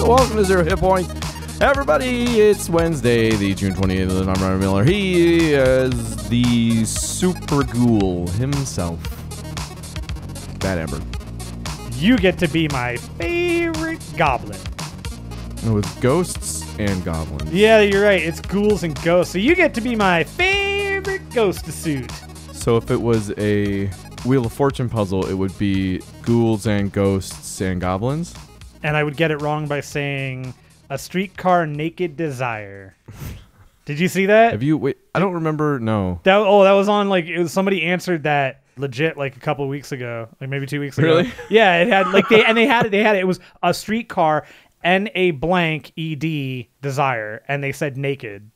Welcome to Zero Hit Point. Everybody, it's Wednesday, the June 28th, and I'm Ryan Miller. He is the super ghoul himself. Bad Amberg. You get to be my favorite goblin. With ghosts and goblins. Yeah, you're right. It's ghouls and ghosts. So you get to be my favorite ghost suit. So if it was a Wheel of Fortune puzzle, it would be ghouls and ghosts and goblins? And I would get it wrong by saying a streetcar naked desire. Did you see that? Have you? Wait, I don't remember. No. That was on it was somebody answered that legit a couple weeks ago, maybe 2 weeks ago. Really? Yeah, it had they had it. It was a streetcar and a blank ed desire, and they said naked.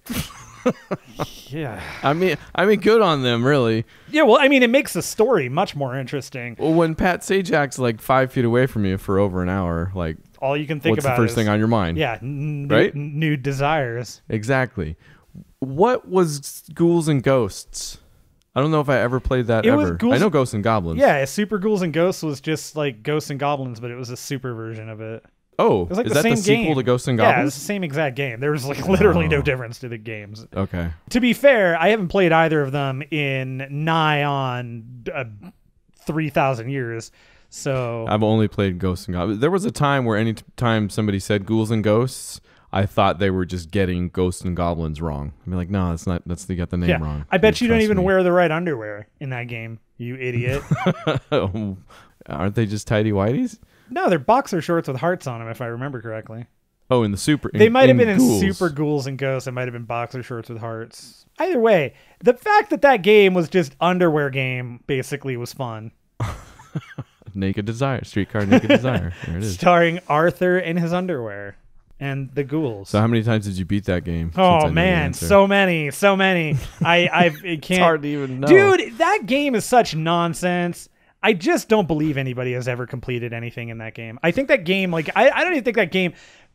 Yeah. I mean, good on them, really. Yeah, well, it makes the story much more interesting. Well, when Pat Sajak's 5 feet away from you for over an hour, all you can think what's about the first is, thing on your mind? Yeah, right? Nude desires. Exactly. What was Ghouls and Ghosts? I don't know if I ever played that ever. I know Ghosts and Goblins. Yeah, Super Ghouls and Ghosts was just like Ghosts and Goblins, but it was a super version of it. Oh, it was is that the sequel to Ghosts and Goblins? Yeah, it's the same exact game. There was literally no difference to the games. Okay. To be fair, I haven't played either of them in nigh on 3,000 years. So I've only played Ghosts and Goblins. There was a time where any time somebody said Ghouls and Ghosts, I thought they were just getting Ghosts and Goblins wrong. Like, no, that's not. You got the name wrong. I bet you don't even wear the right underwear in that game, you idiot. Aren't they just tidy whities? No, they're boxer shorts with hearts on them, if I remember correctly. Oh, in the super. They might have been Ghouls. in Super Ghouls and Ghosts. It might have been boxer shorts with hearts. Either way, the fact that game was just underwear game basically was fun. Naked Desire, Streetcar Naked Desire. There it is. Starring Arthur in his underwear and the ghouls. So how many times did you beat that game? Oh man, so many. I can't. It's hard to even know. Dude, that game is such nonsense. I just don't believe anybody has ever completed anything in that game. I think that game, I don't even think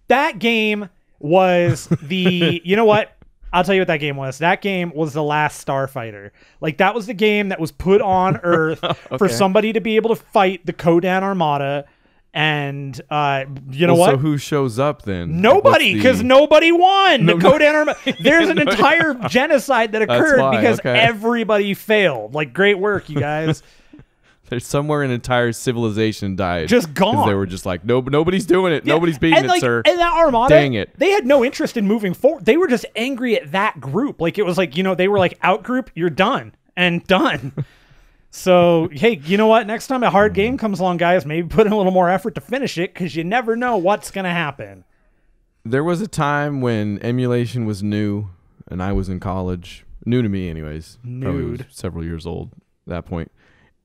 that game was the, you know what? I'll tell you what that game was. That game was the last Starfighter. That was the game that was put on Earth for somebody to be able to fight the Kodan Armada. And you know what? So who shows up then? Nobody, because nobody won. The Kodan Armada. There's an entire genocide that occurred because everybody failed. Great work, you guys. There's somewhere an entire civilization died. Just gone. They were just nobody's doing it. Yeah. Nobody's beating it, sir. And that Armada, dang it. They had no interest in moving forward. They were just angry at that group. It was they were out group, you're done. And done. So, hey, you know what? Next time a hard game comes along, guys, maybe put in a little more effort to finish it, because you never know what's going to happen. There was a time when emulation was new, and I was in college. New to me, anyways. Probably was several years old at that point.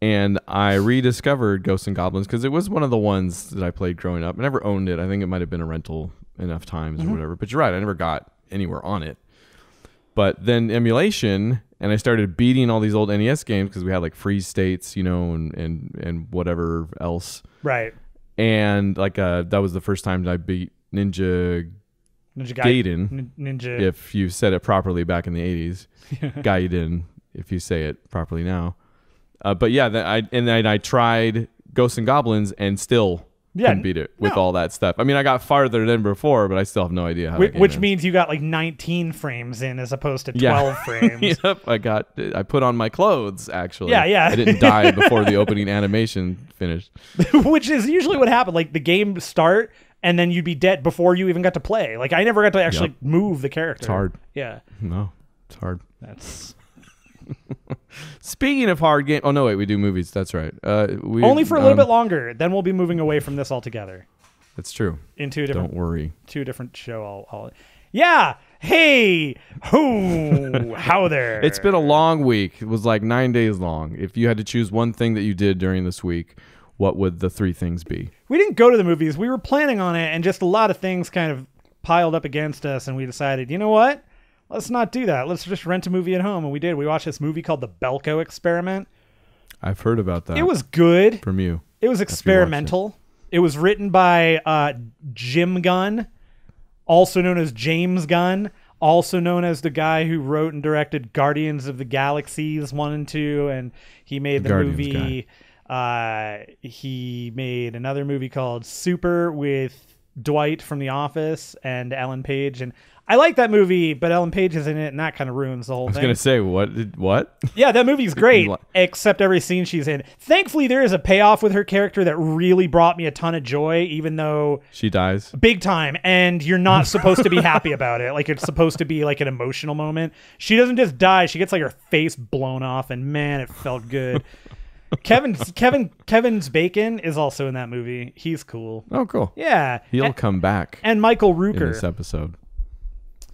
And I rediscovered Ghosts and Goblins because it was one of the ones that I played growing up. I never owned it. I think it might have been a rental enough times or whatever. But you're right. I never got anywhere on it. But then emulation, and I started beating all these old NES games because we had freeze states, and whatever else. Right. And that was the first time that I beat Ninja Gaiden. Ninja. If you said it properly back in the 80s. Gaiden, if you say it properly now. But yeah, then I tried Ghosts and Goblins and still couldn't beat it with all that stuff. I got farther than before, but I still have no idea how. Which means you got 19 frames in as opposed to 12 frames. Yep, I put on my clothes actually. Yeah. I didn't die before the opening animation finished. Which is usually what happened. The game start and then you'd be dead before you even got to play. I never got to actually move the character. It's hard. Yeah. No, it's hard. That's. Speaking of hard game, oh no, wait, we do movies. That's right. Only for a little bit longer. Then we'll be moving away from this altogether. That's true. Into a different. Don't worry. Two different show. Yeah. Hey. Who? How there? It's been a long week. It was 9 days long. If you had to choose one thing that you did during this week, what would the three things be? We didn't go to the movies. We were planning on it, and just a lot of things kind of piled up against us, and we decided, you know what? Let's not do that. Let's just rent a movie at home. And we did. We watched this movie called The Belko Experiment. I've heard about that. It was good. From you. It was experimental. It was written by Jim Gunn, also known as James Gunn, also known as the guy who wrote and directed Guardians of the Galaxies 1 and 2. And he made the movie. He made another movie called Super with Dwight from The Office and Ellen Page, and I like that movie, but Ellen Page is in it, and that kind of ruins the whole thing. I was gonna say what? Yeah, that movie's great, except every scene she's in. Thankfully, there is a payoff with her character that really brought me a ton of joy, even though she dies big time, and you're not supposed to be happy about it. Like, it's supposed to be like an emotional moment. She doesn't just die; she gets like her face blown off, and man, it felt good. Kevin's Bacon is also in that movie. He's cool. Oh, cool. Yeah, he'll come back. And Michael Rooker in this episode.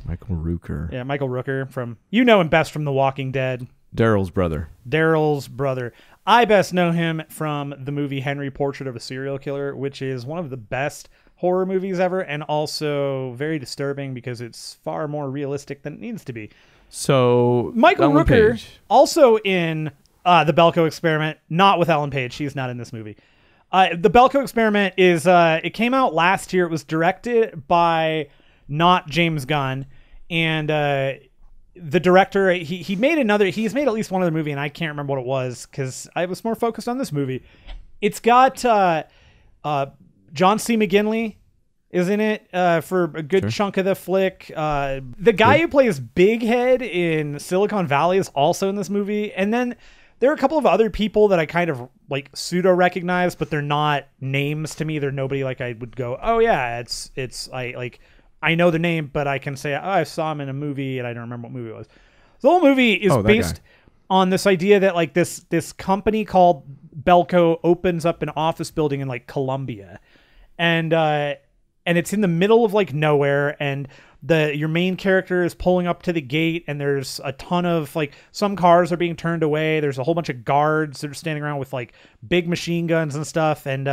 Michael Rooker. Yeah, Michael Rooker from, you know him best from The Walking Dead. Daryl's brother. I best know him from the movie Henry Portrait of a Serial Killer, which is one of the best horror movies ever, and also very disturbing because it's far more realistic than it needs to be. So Michael Rooker, also in the Belko Experiment, not with Ellen Page. She's not in this movie. The Belko Experiment is, it came out last year. It was directed by not James Gunn, and the director, he's made at least one other movie, and I can't remember what it was because I was more focused on this movie. It's got John C. McGinley is in it for a good chunk of the flick. The guy who plays Big Head in Silicon Valley is also in this movie, and then there are a couple of other people that I kind of like pseudo recognize, but they're not names to me. They're nobody like I would go, oh yeah, I know the name, but I can say, oh, I saw him in a movie and I don't remember what movie it was. The whole movie is based on this idea that like this company called Belko opens up an office building in like Colombia, and it's in the middle of like nowhere, and your main character is pulling up to the gate, and there's a ton of like, some cars are being turned away. There's a whole bunch of guards that are standing around with like big machine guns and stuff, and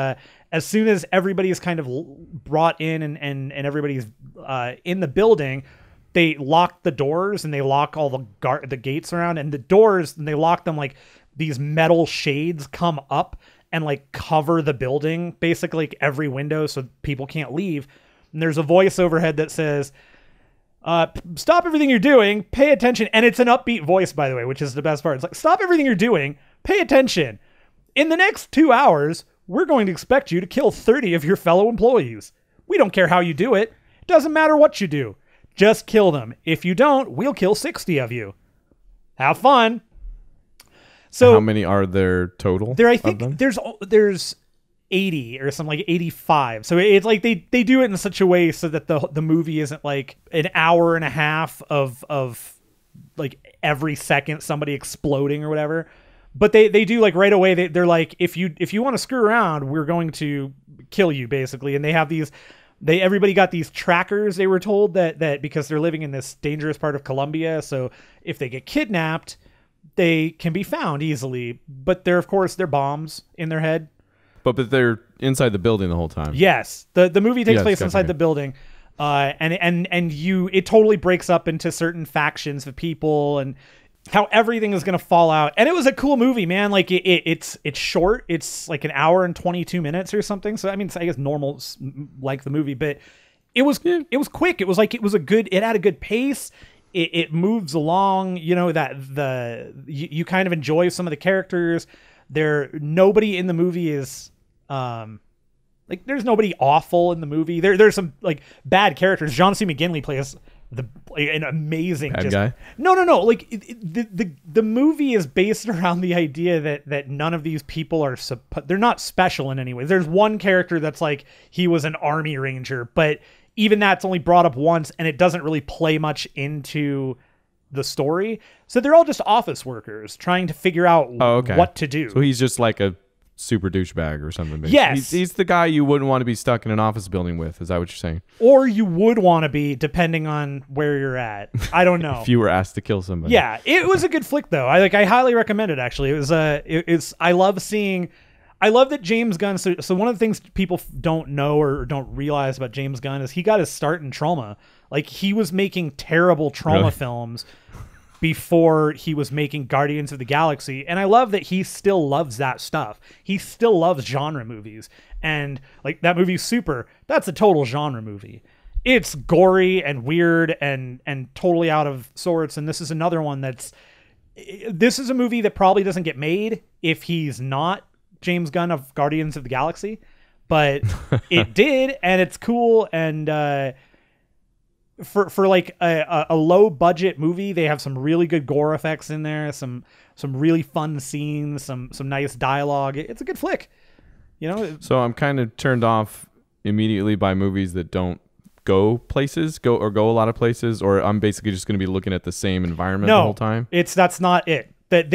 as soon as everybody is kind of brought in and everybody's in the building, they lock the doors and they lock all the gates around, and the doors, and they lock them like these metal shades come up and like cover the building, basically like every window, so people can't leave. And there's a voice overhead that says, stop everything you're doing, pay attention. And it's an upbeat voice, by the way, which is the best part. It's like, stop everything you're doing, pay attention. In the next 2 hours, we're going to expect you to kill 30 of your fellow employees. We don't care how you do it. It doesn't matter what you do. Just kill them. If you don't, we'll kill 60 of you. Have fun. So how many are there total? I think there's 80 or something, like 85. So it's like they do it in such a way so that the movie isn't like an hour and a half of like every second somebody exploding or whatever. But they do like right away. They're like, if you want to screw around, we're going to kill you, basically. And they have these. Everybody got these trackers. They were told that because they're living in this dangerous part of Colombia, so if they get kidnapped, they can be found easily. But they're bombs in their head. But they're inside the building the whole time. Yes, the movie takes place inside the building, and it totally breaks up into certain factions of people and how everything is going to fall out. And it was a cool movie, man. Like it's short. It's like an hour and 22 minutes or something. So I mean, I guess normal like the movie, but it was quick. It was it had a good pace. It moves along, you know, you kind of enjoy some of the characters. Nobody in the movie is like, there's nobody awful in the movie. There's some like bad characters. John C. McGinley plays an amazing bad guy. No. Like the movie is based around the idea that none of these people they're not special in any way. There's one character that's like, he was an army ranger, but even that's only brought up once, and it doesn't really play much into the story. So they're all just office workers trying to figure out what to do. So he's just like a super douchebag or something. Basically. Yes. He's the guy you wouldn't want to be stuck in an office building with. Is that what you're saying? Or you would want to be, depending on where you're at. I don't know. If you were asked to kill somebody. Yeah, it was a good flick though. I highly recommend it, actually. I love that James Gunn. So one of the things people don't know or don't realize about James Gunn is he got his start in trauma. Like, he was making terrible trauma films before he was making Guardians of the Galaxy. And I love that he still loves that stuff. He still loves genre movies. And like that movie Super, that's a total genre movie. It's gory and weird and totally out of sorts. And this is another one this is a movie that probably doesn't get made if he's not James Gunn of Guardians of the Galaxy. but it did, and it's cool. And for like a low budget movie, they have some really good gore effects in there, some really fun scenes, some nice dialogue. It's a good flick, you know. So I'm kind of turned off immediately by movies that don't go a lot of places, or I'm basically just going to be looking at the same environment the whole time. That's not it. That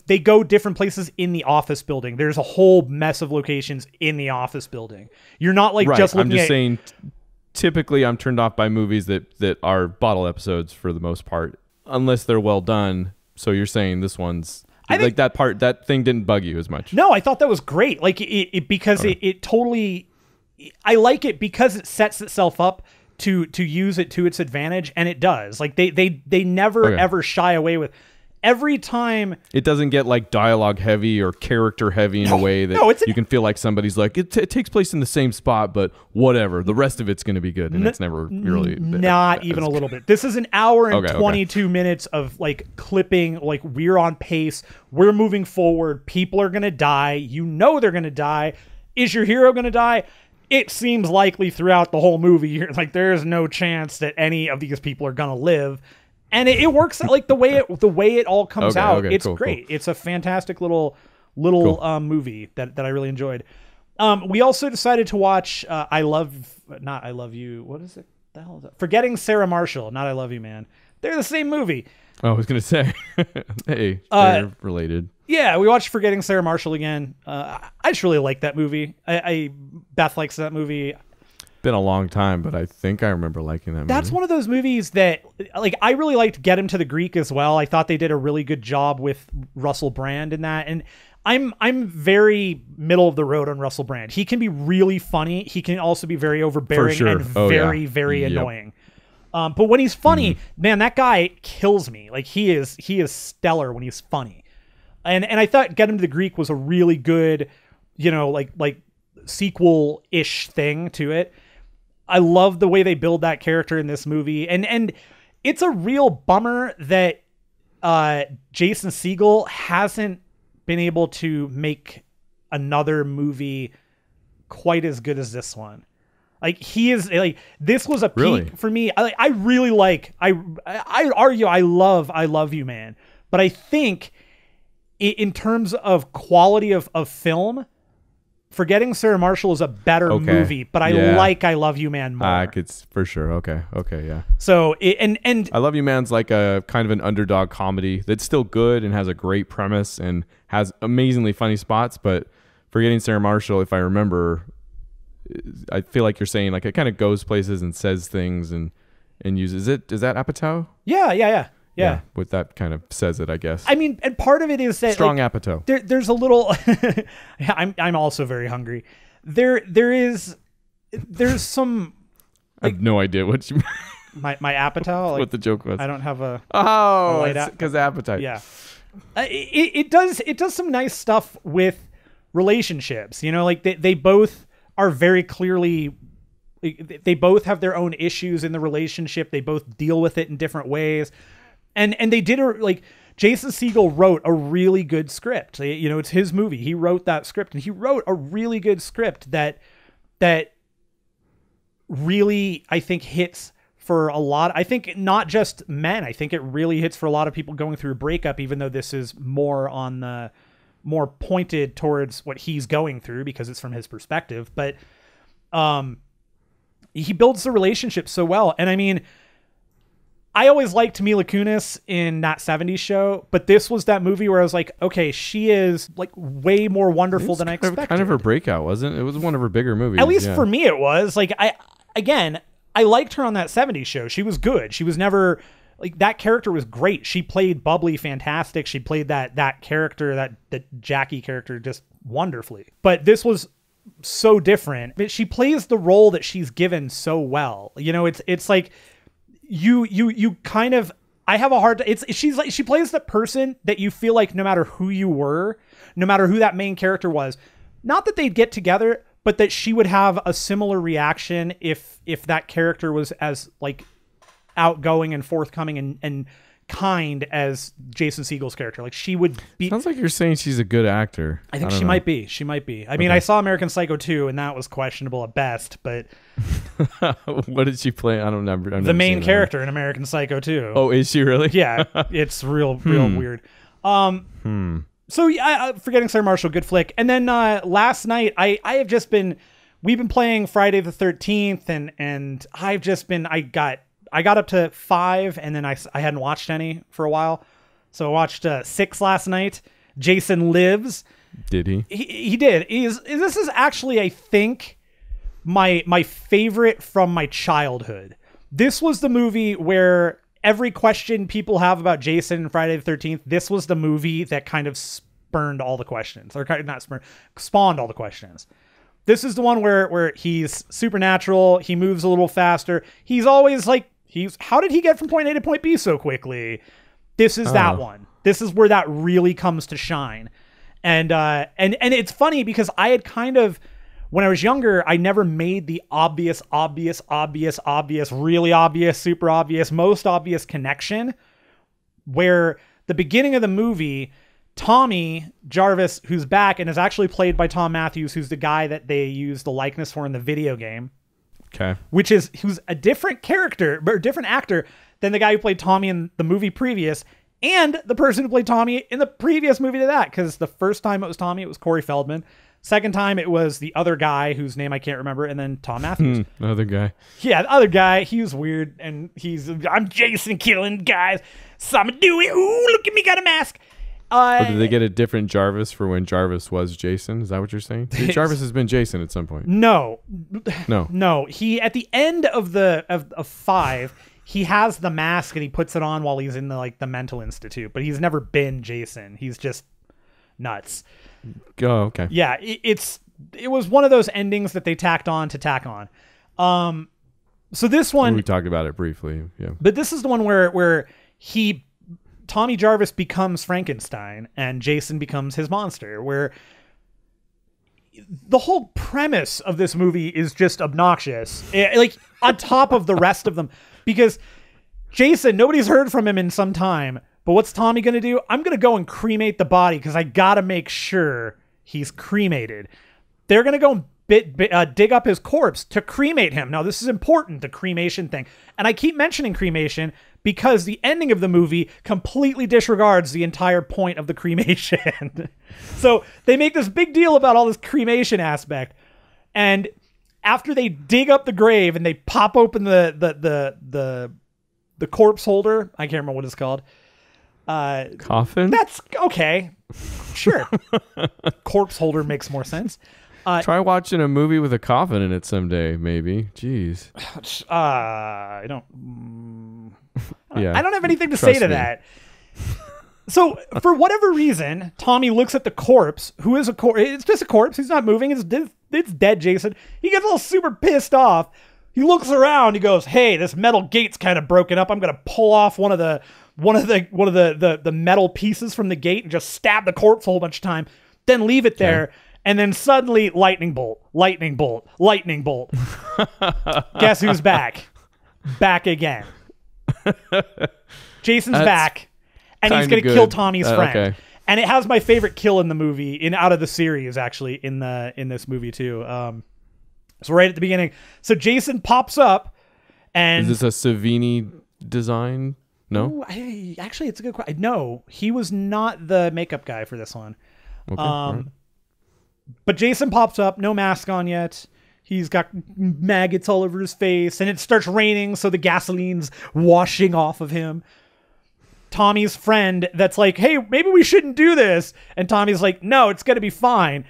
they go different places in the office building. There's a whole mess of locations in the office building. You're not like just looking at. I'm just saying. Typically, I'm turned off by movies that are bottle episodes for the most part, unless they're well done. So you're saying this one's like that thing didn't bug you as much? No, I thought that was great. Like because it totally. I like it because it sets itself up to use it to its advantage, and it does. Like they never ever shy away with. Every time it doesn't get like dialogue heavy or character heavy in a way that you can feel like somebody's like it takes place in the same spot, but whatever, the rest of it's going to be good, and it's never really not even a little bit. This is an hour and 22 minutes of like clipping, like we're on pace, we're moving forward, people are going to die, you know they're going to die. Is your hero going to die? It seems likely throughout the whole movie. You're like, there's no chance that any of these people are going to live. And it works like the way it all comes out. It's great. Cool. It's a fantastic little movie that I really enjoyed. We also decided to watch I Love You. What is it? The hell is that? Forgetting Sarah Marshall. Not I Love You, Man. They're the same movie. I was gonna say, hey, they're related. Yeah, we watched Forgetting Sarah Marshall again. I just really like that movie. Beth likes that movie. Been a long time, but I think I remember liking that movie. That's one of those movies that, like, I really liked Get Him to the Greek as well. I thought they did a really good job with Russell Brand in that, and I'm very middle of the road on Russell Brand. He can be really funny. He can also be very overbearing and very annoying. But when he's funny, man, that guy kills me. Like he is stellar when he's funny. And I thought Get Him to the Greek was a really good, you know, like sequel-ish thing to it. I love the way they build that character in this movie. And it's a real bummer that Jason Segel hasn't been able to make another movie quite as good as this one. Like he is like, this was a peak for me. I really like, I argue, I love you, man. But I think in terms of quality of film, Forgetting Sarah Marshall is a better movie, but I like I Love You, Man more. It's for sure. Okay, yeah. So and I Love You, Man's like a kind of an underdog comedy that's still good and has a great premise and has amazingly funny spots. But Forgetting Sarah Marshall, if I remember, I feel like you're saying like it kind of goes places and says things and uses it. Is that Apatow? Yeah. With that kind of says it, I guess. I mean, and part of it is that strong Apatow. There's a little. I'm also very hungry. There's some. I have no idea what you. my Apatow. Like, what the joke was. I don't have a. Oh, it's because appetite. Yeah. It does some nice stuff with relationships. You know, like they both are very clearly. They both have their own issues in the relationship. They both deal with it in different ways. And they did Jason Segel wrote a really good script. You know, it's his movie. He wrote that script, and he wrote a really good script that really, I think, hits for a lot. I think not just men. I think it really hits for a lot of people going through a breakup, even though this is more pointed towards what he's going through because it's from his perspective. But he builds the relationship so well. And I mean, I always liked Mila Kunis in that 70s show, but this was that movie where I was like, okay, she is like way more wonderful than I expected. Kind of her breakout, wasn't it? It was one of her bigger movies. At least for me it was. Like I liked her on that 70s show. She was good. She was never like, that character was great. She played bubbly fantastic. She played that character, that Jackie character just wonderfully. But this was so different. But she plays the role that she's given so well. You know, it's like you kind of, I have a hard she plays the person that you feel like no matter who you were, no matter who that main character was, not that they'd get together, but that she would have a similar reaction if that character was as like outgoing and forthcoming and kind as Jason Segel's character. Like she would be. Sounds like you're saying she's a good actor. I think she might be. She might be. I mean, I saw American Psycho 2, and that was questionable at best. But what did she play? I don't remember. The main character in American Psycho 2. Oh, is she really? Yeah, it's real weird. So yeah, Forgetting Sarah Marshall, good flick. And then last night, we've been playing Friday the 13th, and I got up to 5, and then I hadn't watched any for a while. So I watched 6 last night. Jason Lives. Did he? He did. This is actually, I think, my favorite from my childhood. This was the movie where every question people have about Jason and Friday the 13th, this was the movie that kind of spurned all the questions. Or not spurned, spawned all the questions. This is the one where he's supernatural. He moves a little faster. He's always like, how did he get from point A to point B so quickly? This is that one. This is where that really comes to shine. And it's funny because I had kind of, when I was younger, I never made the obvious, really obvious, super obvious, most obvious connection where the beginning of the movie, Tommy Jarvis, who's back and is actually played by Tom Matthews, who's the guy that they used the likeness for in the video game. Okay. Who's a different character, or different actor than the guy who played Tommy in the movie previous, and the person who played Tommy in the previous movie to that. Because the first time it was Tommy, it was Corey Feldman. Second time it was the other guy whose name I can't remember, and then Tom Matthews. Other guy. Yeah, the other guy. He was weird, and I'm Jason killing guys. So I'm do it. Ooh, look at me, got a mask. Did they get a different Jarvis for when Jarvis was Jason? Is that what you're saying? Jarvis has been Jason at some point. No. He at the end of 5, he has the mask and he puts it on while he's in the mental institute. But he's never been Jason. He's just nuts. Oh, okay. Yeah, it was one of those endings that they tacked on. So this one, we talked about it briefly. Yeah, but this is the one where Tommy Jarvis becomes Frankenstein and Jason becomes his monster, where the whole premise of this movie is just obnoxious, like on top of the rest of them, because Jason, nobody's heard from him in some time, but what's Tommy going to do? I'm going to go and cremate the body because I got to make sure he's cremated. They're going to go and dig up his corpse to cremate him. Now, this is important, the cremation thing. And I keep mentioning cremation because the ending of the movie completely disregards the entire point of the cremation. So they make this big deal about all this cremation aspect. And after they dig up the grave and they pop open the corpse holder, I can't remember what it's called. Coffin? That's okay. Sure. Corpse holder makes more sense. Try watching a movie with a coffin in it someday, maybe. Jeez. I don't have anything to say to that. So, for whatever reason, Tommy looks at the corpse, who is a corpse. It's just a corpse. He's not moving. It's dead, Jason. He gets all super pissed off. He looks around. He goes, "Hey, this metal gate's kind of broken up. I'm gonna pull off one of the metal pieces from the gate and just stab the corpse a whole bunch of time. Then leave it there." And then suddenly, lightning bolt, lightning bolt, lightning bolt. Guess who's back? Back again. Jason's back, and he's going to kill Tommy's friend. Okay. And it has my favorite kill in the movie, out of the series, actually, in this movie too. So right at the beginning, so Jason pops up, and is this a Savini design? No, actually, it's a good question. No, he was not the makeup guy for this one. Okay. Right. But Jason pops up, no mask on yet. He's got maggots all over his face, and it starts raining, so the gasoline's washing off of him. Tommy's friend that's like, "Hey, maybe we shouldn't do this." And Tommy's like, "No, it's going to be fine."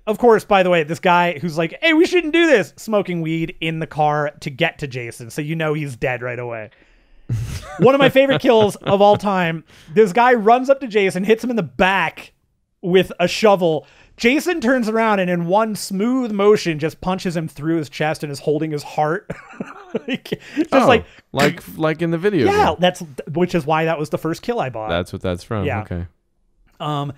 Of course, by the way, this guy who's like, "Hey, we shouldn't do this," smoking weed in the car to get to Jason, so you know he's dead right away. One of my favorite kills of all time, this guy runs up to Jason, hits him in the back with a shovel. Jason turns around and in one smooth motion just punches him through his chest and is holding his heart. like in the video game. Which is why that was the first kill I bought. That's what that's from. Yeah. Okay. And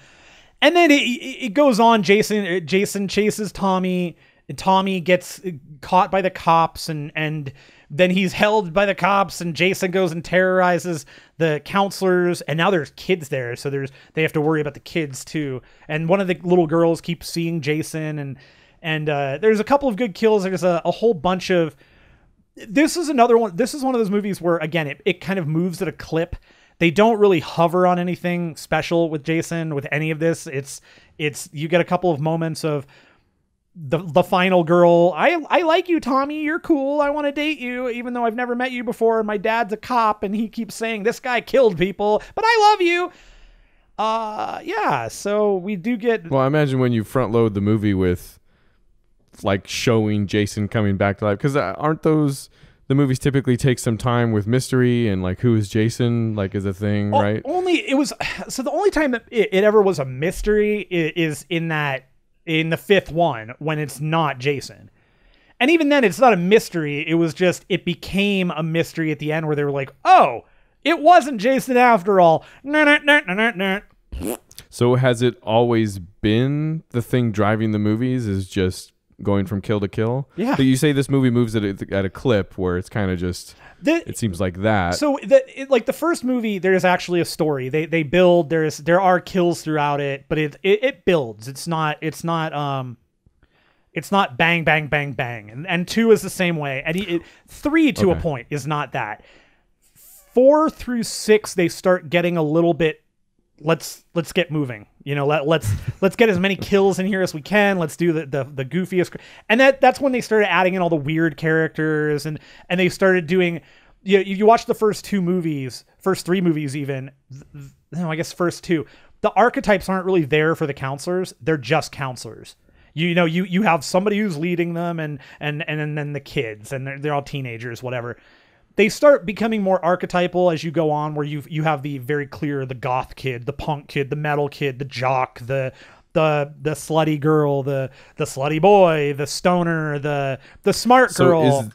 then it goes on. Jason chases Tommy Tommy gets caught by the cops and then he's held by the cops, and Jason goes and terrorizes the counselors, and now there's kids there, so they have to worry about the kids too. And one of the little girls keeps seeing Jason, and there's a couple of good kills. There's a whole bunch of. This is another one. This is one of those movies where, again, it kind of moves at a clip. They don't really hover on anything special with Jason, with any of this. It's you get a couple of moments of the final girl. I like you, Tommy. You're cool. I want to date you, even though I've never met you before. And my dad's a cop, and he keeps saying this guy killed people, but I love you. Yeah. So we do get. Well, I imagine when you front load the movie with like showing Jason coming back to life, because aren't those the movies typically take some time with mystery and like who is Jason like is a thing, right? Only it was so the only time that it ever was a mystery is in the fifth one when it's not Jason. And even then it's not a mystery. It was just, it became a mystery at the end where they were like, oh, it wasn't Jason after all. So has it always been the thing driving the movies is just going from kill to kill? Yeah. But you say this movie moves at a clip where it's kind of just, it seems like that. So like the first movie, there's actually a story. They build, there are kills throughout it, but it builds. It's not bang, bang, bang, bang. And 2 is the same way. And 3 to a point is not that. 4 through 6, they start getting a little bit, let's get moving. You know, let's get as many kills in here as we can. Let's do the goofiest. And that's when they started adding in all the weird characters and they started doing, you watch the first 3 movies even. No, I guess first 2. The archetypes aren't really there for the counselors. They're just counselors. You have somebody who's leading them and then the kids, and they're all teenagers, whatever. They start becoming more archetypal as you go on, where you have the very clear, the goth kid, the punk kid, the metal kid, the jock, the slutty girl, the slutty boy, the stoner, the smart girl. So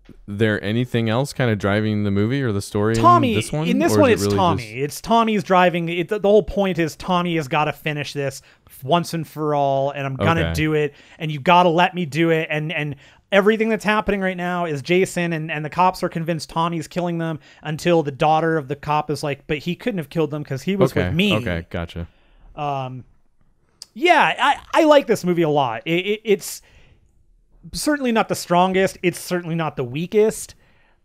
is there anything else kind of driving the movie or the story Tommy, in this one? In this one, it's really Tommy. It's Tommy's driving. The whole point is Tommy has got to finish this once and for all, and I'm going to do it, and you got to let me do it. And everything that's happening right now is Jason, and the cops are convinced Tommy's killing them until the daughter of the cop is like, but he couldn't have killed them because he was with me. Okay, gotcha. Yeah, I like this movie a lot. It's certainly not the strongest. It's certainly not the weakest.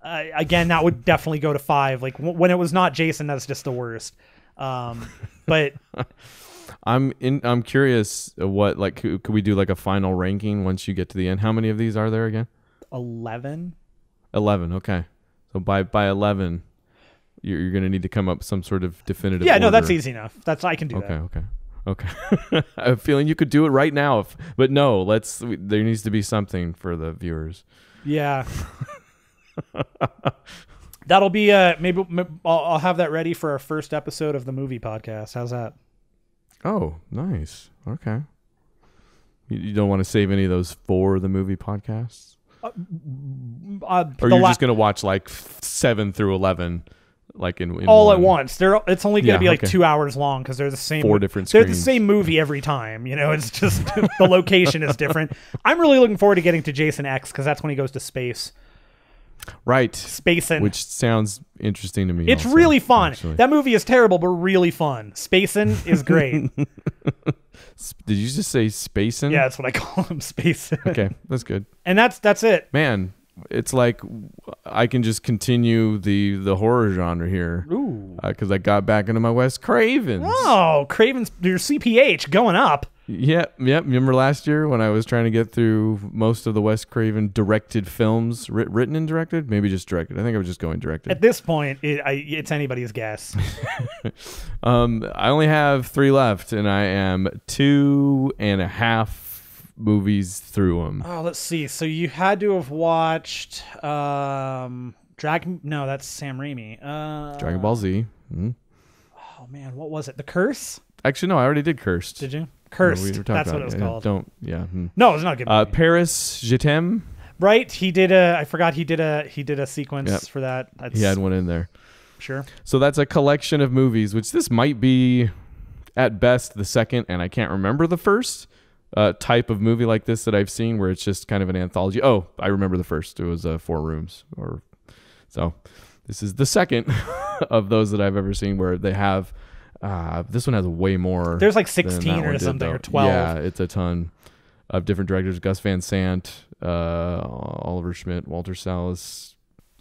Again, that would definitely go to 5. Like when it was not Jason, that's just the worst. But I'm curious what, like, could we do like a final ranking once you get to the end? How many of these are there again? 11. 11. Okay. So by 11, you're going to need to come up with some sort of definitive Yeah, order. no, that's easy enough. I can do that. Okay. I have a feeling you could do it right now, but no, there needs to be something for the viewers. Yeah. That'll be maybe I'll have that ready for our first episode of the movie podcast. How's that? Oh, nice. Okay. You don't want to save any of those for the movie podcasts? Or you're just going to watch like 7 through 11 like in all one. At once. It's only going to be like 2 hours long because they're the same 4 different screens. They're the same movie every time. You know, it's just the location is different. I'm really looking forward to getting to Jason X because that's when he goes to space. Right. Spacin'. Which sounds interesting to me. It's also really fun. Actually. That movie is terrible, but really fun. Spacin' is great. Did you just say Spacin'? Yeah, that's what I call him, Spacin'. Okay, that's good. And that's it. Man, it's like I can just continue the horror genre here. Ooh. Because I got back into my Wes Cravens. Oh, Cravens, your CPH going up. Yep. Remember last year when I was trying to get through most of the Wes Craven directed films, written and directed? Maybe just directed. I think I was just going directed. At this point, it's anybody's guess. I only have 3 left, and I am 2.5 movies through them. Oh, let's see. So you had to have watched Dragon. No, that's Sam Raimi. Dragon Ball Z. Mm-hmm. Oh man, what was it? The Curse? Actually, no. I already did Cursed. Did you? Cursed. No, that's what it was called. No, it's not a good movie. Paris Je t'aime. Right. He did I forgot he did a sequence for that. He had one in there. Sure. So that's a collection of movies, which this might be at best the second, and I can't remember the first type of movie like this that I've seen where it's just kind of an anthology. Oh, I remember the first. It was 4 Rooms. So this is the second of those that I've ever seen where they have. This one has way more. There's like 16 or something, or 12. Yeah, it's a ton of different directors. Gus Van Sant, Oliver Schmidt, Walter Salles.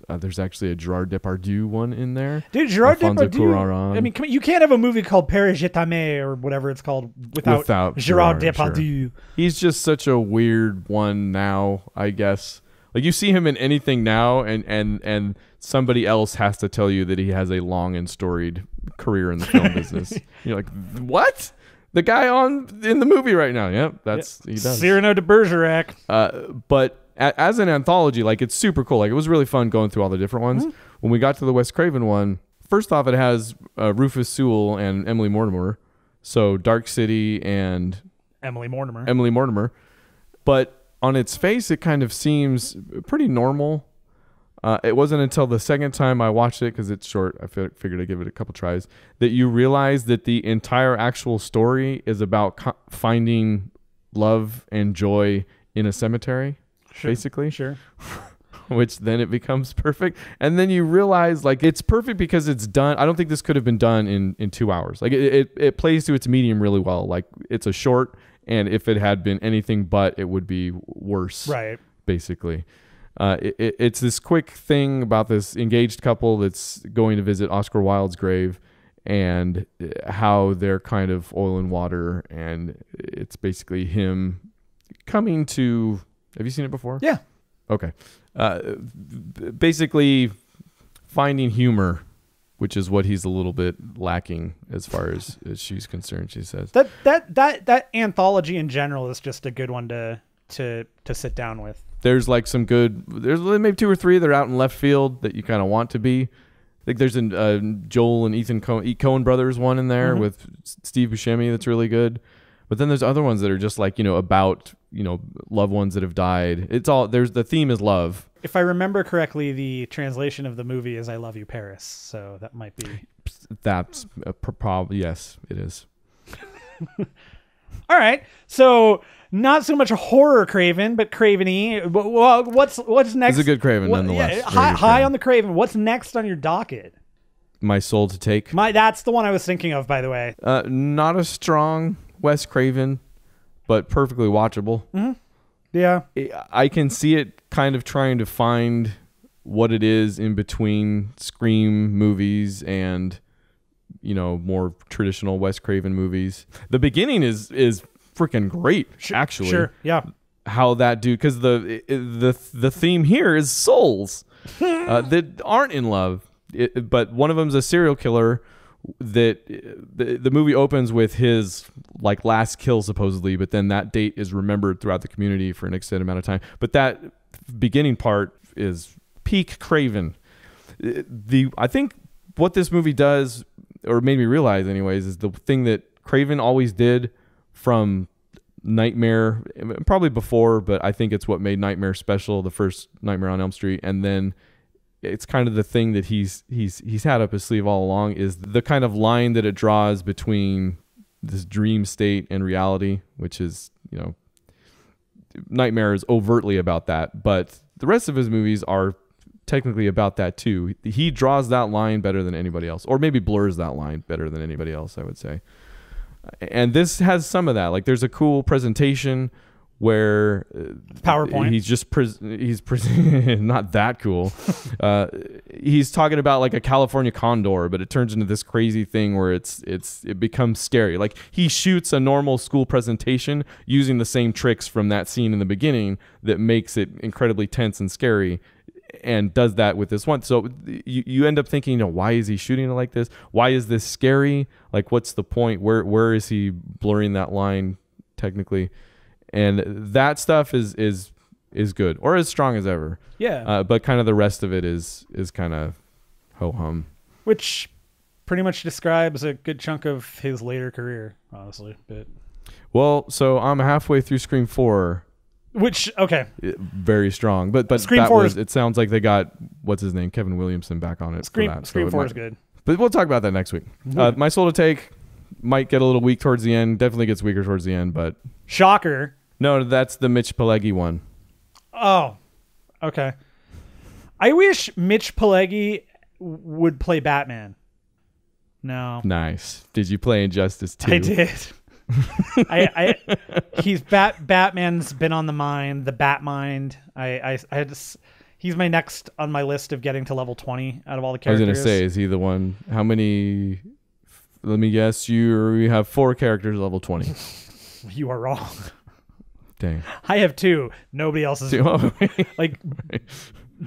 There's actually a Gerard Depardieu one in there. Dude, Gerard Depardieu. I mean, come on, you can't have a movie called Père Je t'aime or whatever it's called without Gerard Depardieu. Sure. He's just such a weird one now, I guess. Like you see him in anything now, and somebody else has to tell you that he has a long and storied career in the film business. You're like, what? The guy in the movie right now? Yep, he does. Cyrano de Bergerac. But as an anthology, like it's super cool. Like it was really fun going through all the different ones. Mm-hmm. When we got to the Wes Craven one, first off, it has Rufus Sewell and Emily Mortimer. So Dark City and Emily Mortimer. But on its face, it kind of seems pretty normal. It wasn't until the second time I watched it, because it's short, I figured I'd give it a couple tries, that you realize that the entire actual story is about finding love and joy in a cemetery. Basically. Sure. Which then it becomes perfect. And then you realize like it's perfect because it's done. I don't think this could have been done in 2 hours. Like it plays to its medium really well. Like it's a short, and if it had been anything but, it would be worse. Right. Basically. It's this quick thing about this engaged couple that's going to visit Oscar Wilde's grave, and how they're kind of oil and water, and it's basically him coming to... Have you seen it before? Yeah. Okay. Basically finding humor, which is what he's a little bit lacking as far as she's concerned, she says. That anthology in general is just a good one to sit down with. There's like some good... There's maybe 2 or 3 that are out in left field that you kind of want to be. I think there's a Joel and Ethan Coen brothers one in there with Steve Buscemi that's really good. But then there's other ones that are just like, about, loved ones that have died. It's all, the theme is love. If I remember correctly, the translation of the movie is I Love You, Paris. So that might be. That's probably, yes, it is. All right. So not so much a horror Craven, but Craven-y. Well, what's next? It's a good Craven nonetheless. Yeah, high on the Craven. What's next on your docket? My Soul to Take. That's the one I was thinking of, by the way. Not a strong Wes Craven, but perfectly watchable. Mm-hmm. Yeah. I can see it kind of trying to find what it is in between Scream movies and, more traditional Wes Craven movies. The beginning is freaking great, actually. Sure, yeah. How that dude, because the theme here is souls that aren't in love, but one of them's a serial killer. That the movie opens with his like last kill supposedly, but then that date is remembered throughout the community for an extended amount of time. But that beginning part is peak Craven. I think what this movie does, or made me realize anyways, is the thing that Craven always did from Nightmare, probably before, but I think it's what made Nightmare special, the first Nightmare on Elm Street, and then it's kind of the thing that he's had up his sleeve all along, is the kind of line that it draws between this dream state and reality, which is, Nightmare is overtly about that, but the rest of his movies are technically about that too. He draws that line better than anybody else, or maybe blurs that line better than anybody else, I would say. And this has some of that. Like there's a cool presentation where PowerPoint. He's not that cool. He's talking about like a California condor, but it turns into this crazy thing where it becomes scary. Like he shoots a normal school presentation using the same tricks from that scene in the beginning that makes it incredibly tense and scary, and does that with this one. So you end up thinking, why is he shooting it like this? Why is this scary? Like, what's the point? Where is he blurring that line technically? And that stuff is good, or as strong as ever. Yeah. But kind of the rest of it is kind of ho-hum. Which pretty much describes a good chunk of his later career, honestly. But well, so I'm halfway through Scream 4. Which, okay. Very strong. But Scream 4 it sounds like they got, what's his name, Kevin Williamson back on it. Scream 4 is good. But we'll talk about that next week. My Soul to Take, might get a little weak towards the end. Definitely gets weaker towards the end, but shocker. No, that's the Mitch Pileggi one. Oh, okay. I wish Mitch Pileggi would play Batman. No. Nice. Did you play Injustice 2? I did. He's Batman's been on the mind, the Batmind. I had to. He's my next on my list of getting to level 20 out of all the characters. I was gonna say, is he the one? How many? Let me guess. You have 4 characters level 20. You are wrong. Dang. I have 2. Nobody else is. Like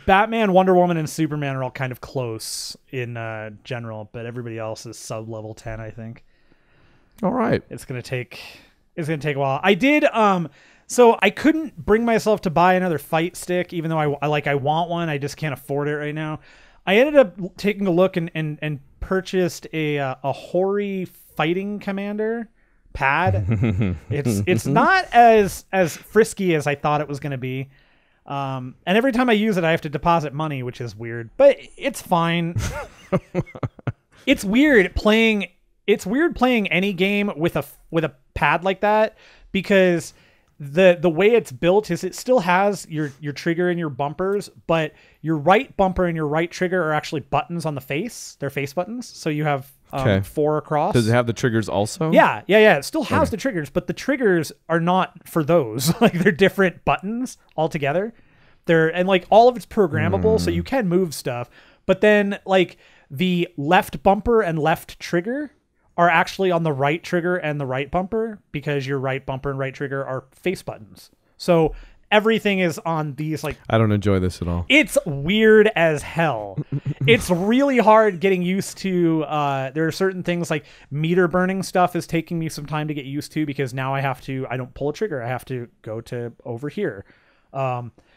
Batman, Wonder Woman, and Superman are all kind of close in general, but everybody else is sub level 10, I think. All right. It's gonna take a while. I did so I couldn't bring myself to buy another fight stick, even though I want one. I just can't afford it right now. I ended up taking a look and purchased a Hori fighting commander pad. It's not as frisky as I thought it was going to be. And every time I use it, I have to deposit money, which is weird, but it's fine. It's weird playing any game with a pad like that, because the way it's built is it still has your trigger and your bumpers, but your right bumper and your right trigger are actually buttons on the face. They're face buttons. So you have 4 across. Does it have the triggers also? Yeah. It still has the triggers, but the triggers are not for those. Like they're different buttons altogether. And like all of it's programmable, so you can move stuff. But then like the left bumper and left trigger are actually on the right trigger and the right bumper, because your right bumper and right trigger are face buttons. So everything is on these, like... I don't enjoy this at all. It's weird as hell. It's really hard getting used to... there are certain things like meter burning stuff is taking me some time to get used to, because now I don't pull a trigger. I have to go to over here.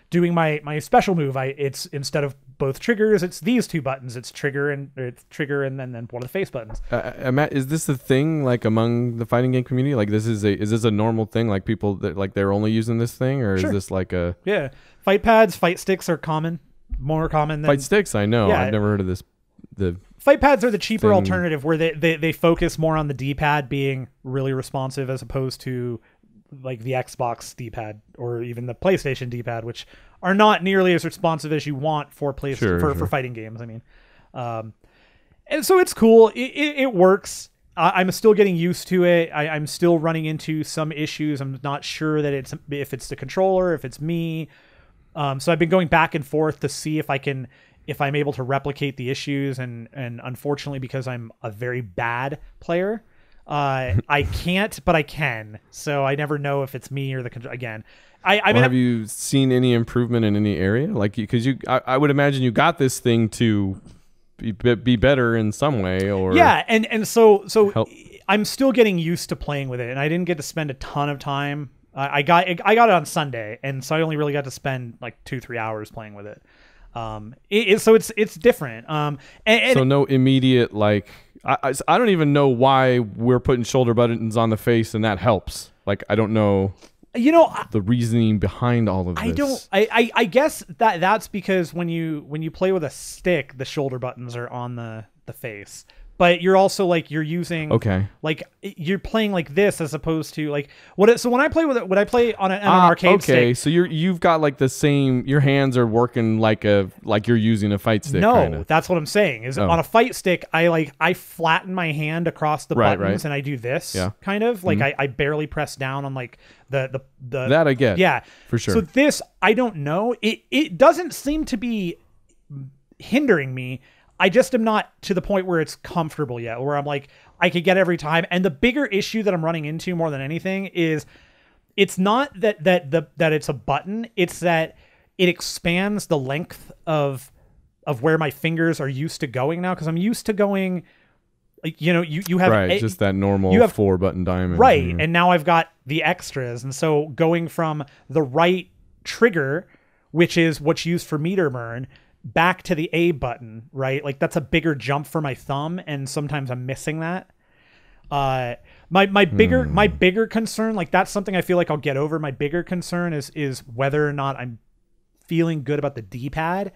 Doing my special move, it's instead of both triggers, it's these 2 buttons. It's trigger and then one of the face buttons. Matt, is this a thing like among the fighting game community? Like is this a normal thing? Like people that like they're only using this thing, or Sure. is this like a fight pads, fight sticks are more common than fight sticks? I know. Yeah. I've never heard of this. The fight pads are the cheaper alternative, where they focus more on the D-pad being really responsive, as opposed to like the Xbox D-pad or even the PlayStation D-pad, which are not nearly as responsive as you want for for fighting games. I mean, and so it's cool. It works. I'm still getting used to it. I'm still running into some issues. I'm not sure that if it's the controller, if it's me. So I've been going back and forth to see if I'm able to replicate the issues. And unfortunately, because I'm a very bad player, I can't, but I can. So I never know if it's me or the control. Again, I mean, have you seen any improvement in any area? Like, because I would imagine you got this thing to be better in some way, or and so help. I'm still getting used to playing with it, and I didn't get to spend a ton of time. I got it on Sunday, and so I only really got to spend like 2-3 hours playing with it. So it's different. And so no immediate like. I don't even know why we're putting shoulder buttons on the face, and that helps. Like, I don't know, the reasoning behind all of this. I guess that's because when you play with a stick, the shoulder buttons are on the face. But you're also like you're using like you're playing like this as opposed to like what. So when I play with it, when I play on an arcade stick, so you've got like the same. Your hands are working like you're using a fight stick. No, kinda. That's what I'm saying. Is on a fight stick, I flatten my hand across the buttons and I do this kind of like I barely press down on like the that I get for sure. So this I don't know. It doesn't seem to be hindering me. I just am not to the point where it's comfortable yet, where I'm like, I could get every time. And the bigger issue that I'm running into more than anything is it's not that it's a button. It's that it expands the length of where my fingers are used to going now. Cause I'm used to going like, you have just that normal 4-button diamond. Right. And now I've got the extras. And so going from the right trigger, which is what's used for meter burn, back to the A button, right? Like that's a bigger jump for my thumb, and sometimes I'm missing that. My bigger concern, like that's something I feel like I'll get over. My bigger concern is whether or not I'm feeling good about the D-pad.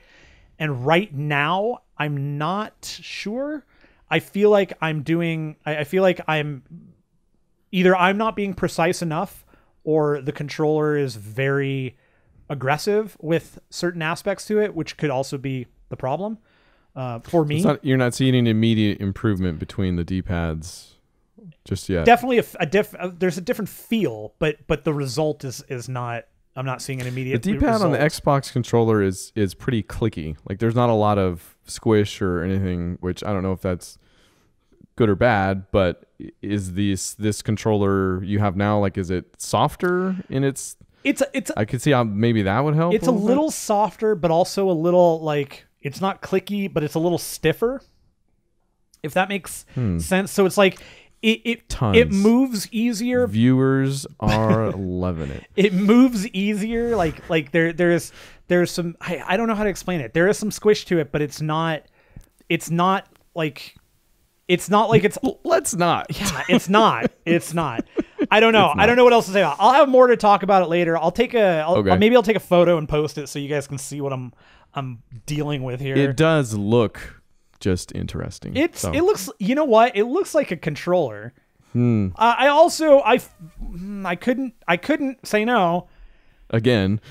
And right now, I'm not sure. I feel like I'm doing. I feel like I'm not being precise enough, or the controller is very aggressive with certain aspects to it, which could also be the problem for me. You're not seeing an immediate improvement between the D-pads just yet. Definitely there's a different feel, but the result is not. I'm not seeing an immediate. The D-pad on the Xbox controller is pretty clicky. Like there's not a lot of squish or anything, which I don't know if that's good or bad. But is this controller you have now, like, is it softer in its? It's. I could see how maybe that would help. It's a little softer, but also a little, like, it's not clicky, but it's a little stiffer. If that makes sense. So it's like. It moves easier. Viewers are loving it. It moves easier. Like there's some I don't know how to explain it. There is some squish to it, but it's not like it's. Let's not. Yeah, it's not. I don't know. I don't know what else to say about it. I'll have more to talk about it later. Maybe I'll take a photo and post it so you guys can see what I'm dealing with here. It does look just interesting. It looks, you know what? It looks like a controller. I couldn't say no again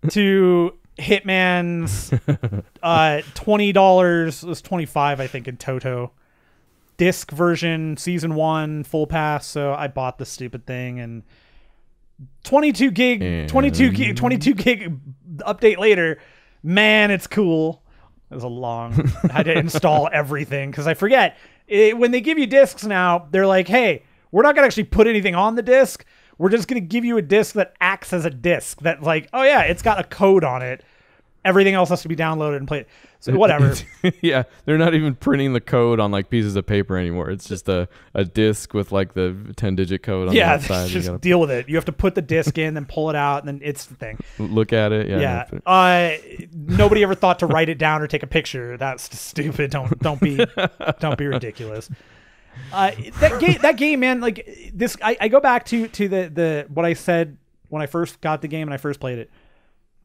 to Hitman's $20. It was $25, I think, in Toto disc version, season 1 full pass. So I bought the stupid thing, and 22 gig update later. Man, it's cool. It was a long. I had to install everything because I forget. When they give you discs now, they're like, "Hey, we're not gonna actually put anything on the disc. We're just gonna give you a disc that acts as a disc. That, like, oh yeah, it's got a code on it. Everything else has to be downloaded and played. So whatever." Yeah, they're not even printing the code on like pieces of paper anymore. It's just a disc with like the 10-digit code on the outside. Yeah, just deal with it. You have to put the disc in, then pull it out, and then it's the thing. Look at it. Yeah. Nobody ever thought to write it down or take a picture. That's stupid. Don't be ridiculous. That game, man. Like this, I go back to the what I said when I first got the game and I first played it.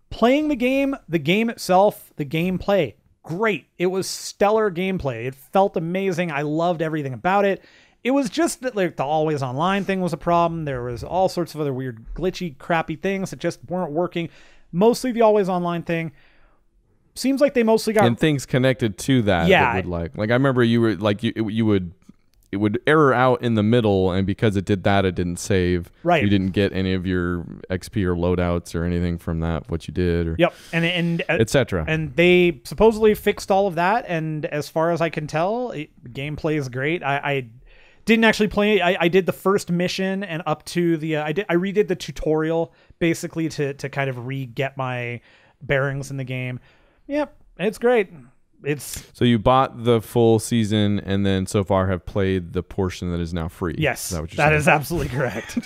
Playing the game itself, the gameplay, great. It was stellar gameplay. It felt amazing. I loved everything about it. It was just that, like, the always online thing was a problem. There was all sorts of other weird, glitchy, crappy things that just weren't working. Mostly the always online thing. Seems like they mostly got... And things connected to that. Yeah. That would like I remember you were like, it would error out in the middle, and because it did that, it didn't save. Right. You didn't get any of your XP or loadouts or anything from that, what you did. Or, yep. And etc. And they supposedly fixed all of that. And as far as I can tell, gameplay is great. I didn't actually play. I did the first mission and up to the. I redid the tutorial basically to kind of get my bearings in the game. Yep, it's great. So you bought the full season and then so far have played the portion that is now free. Yes, is that what you're that saying? is absolutely correct.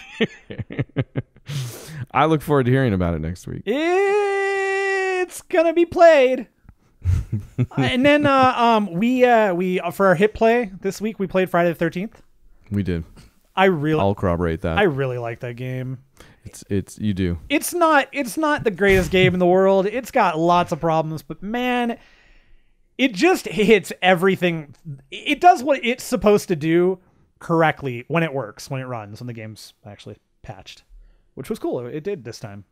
I look forward to hearing about it next week. It's gonna be played. And then we for our hit play this week we played Friday the 13th. We did. I'll corroborate that. I really like that game. It's you do. It's not the greatest game in the world. It's got lots of problems, but man, it just hits everything. It does what it's supposed to do correctly when it works, when it runs, when the game's actually patched, which was cool. It did this time.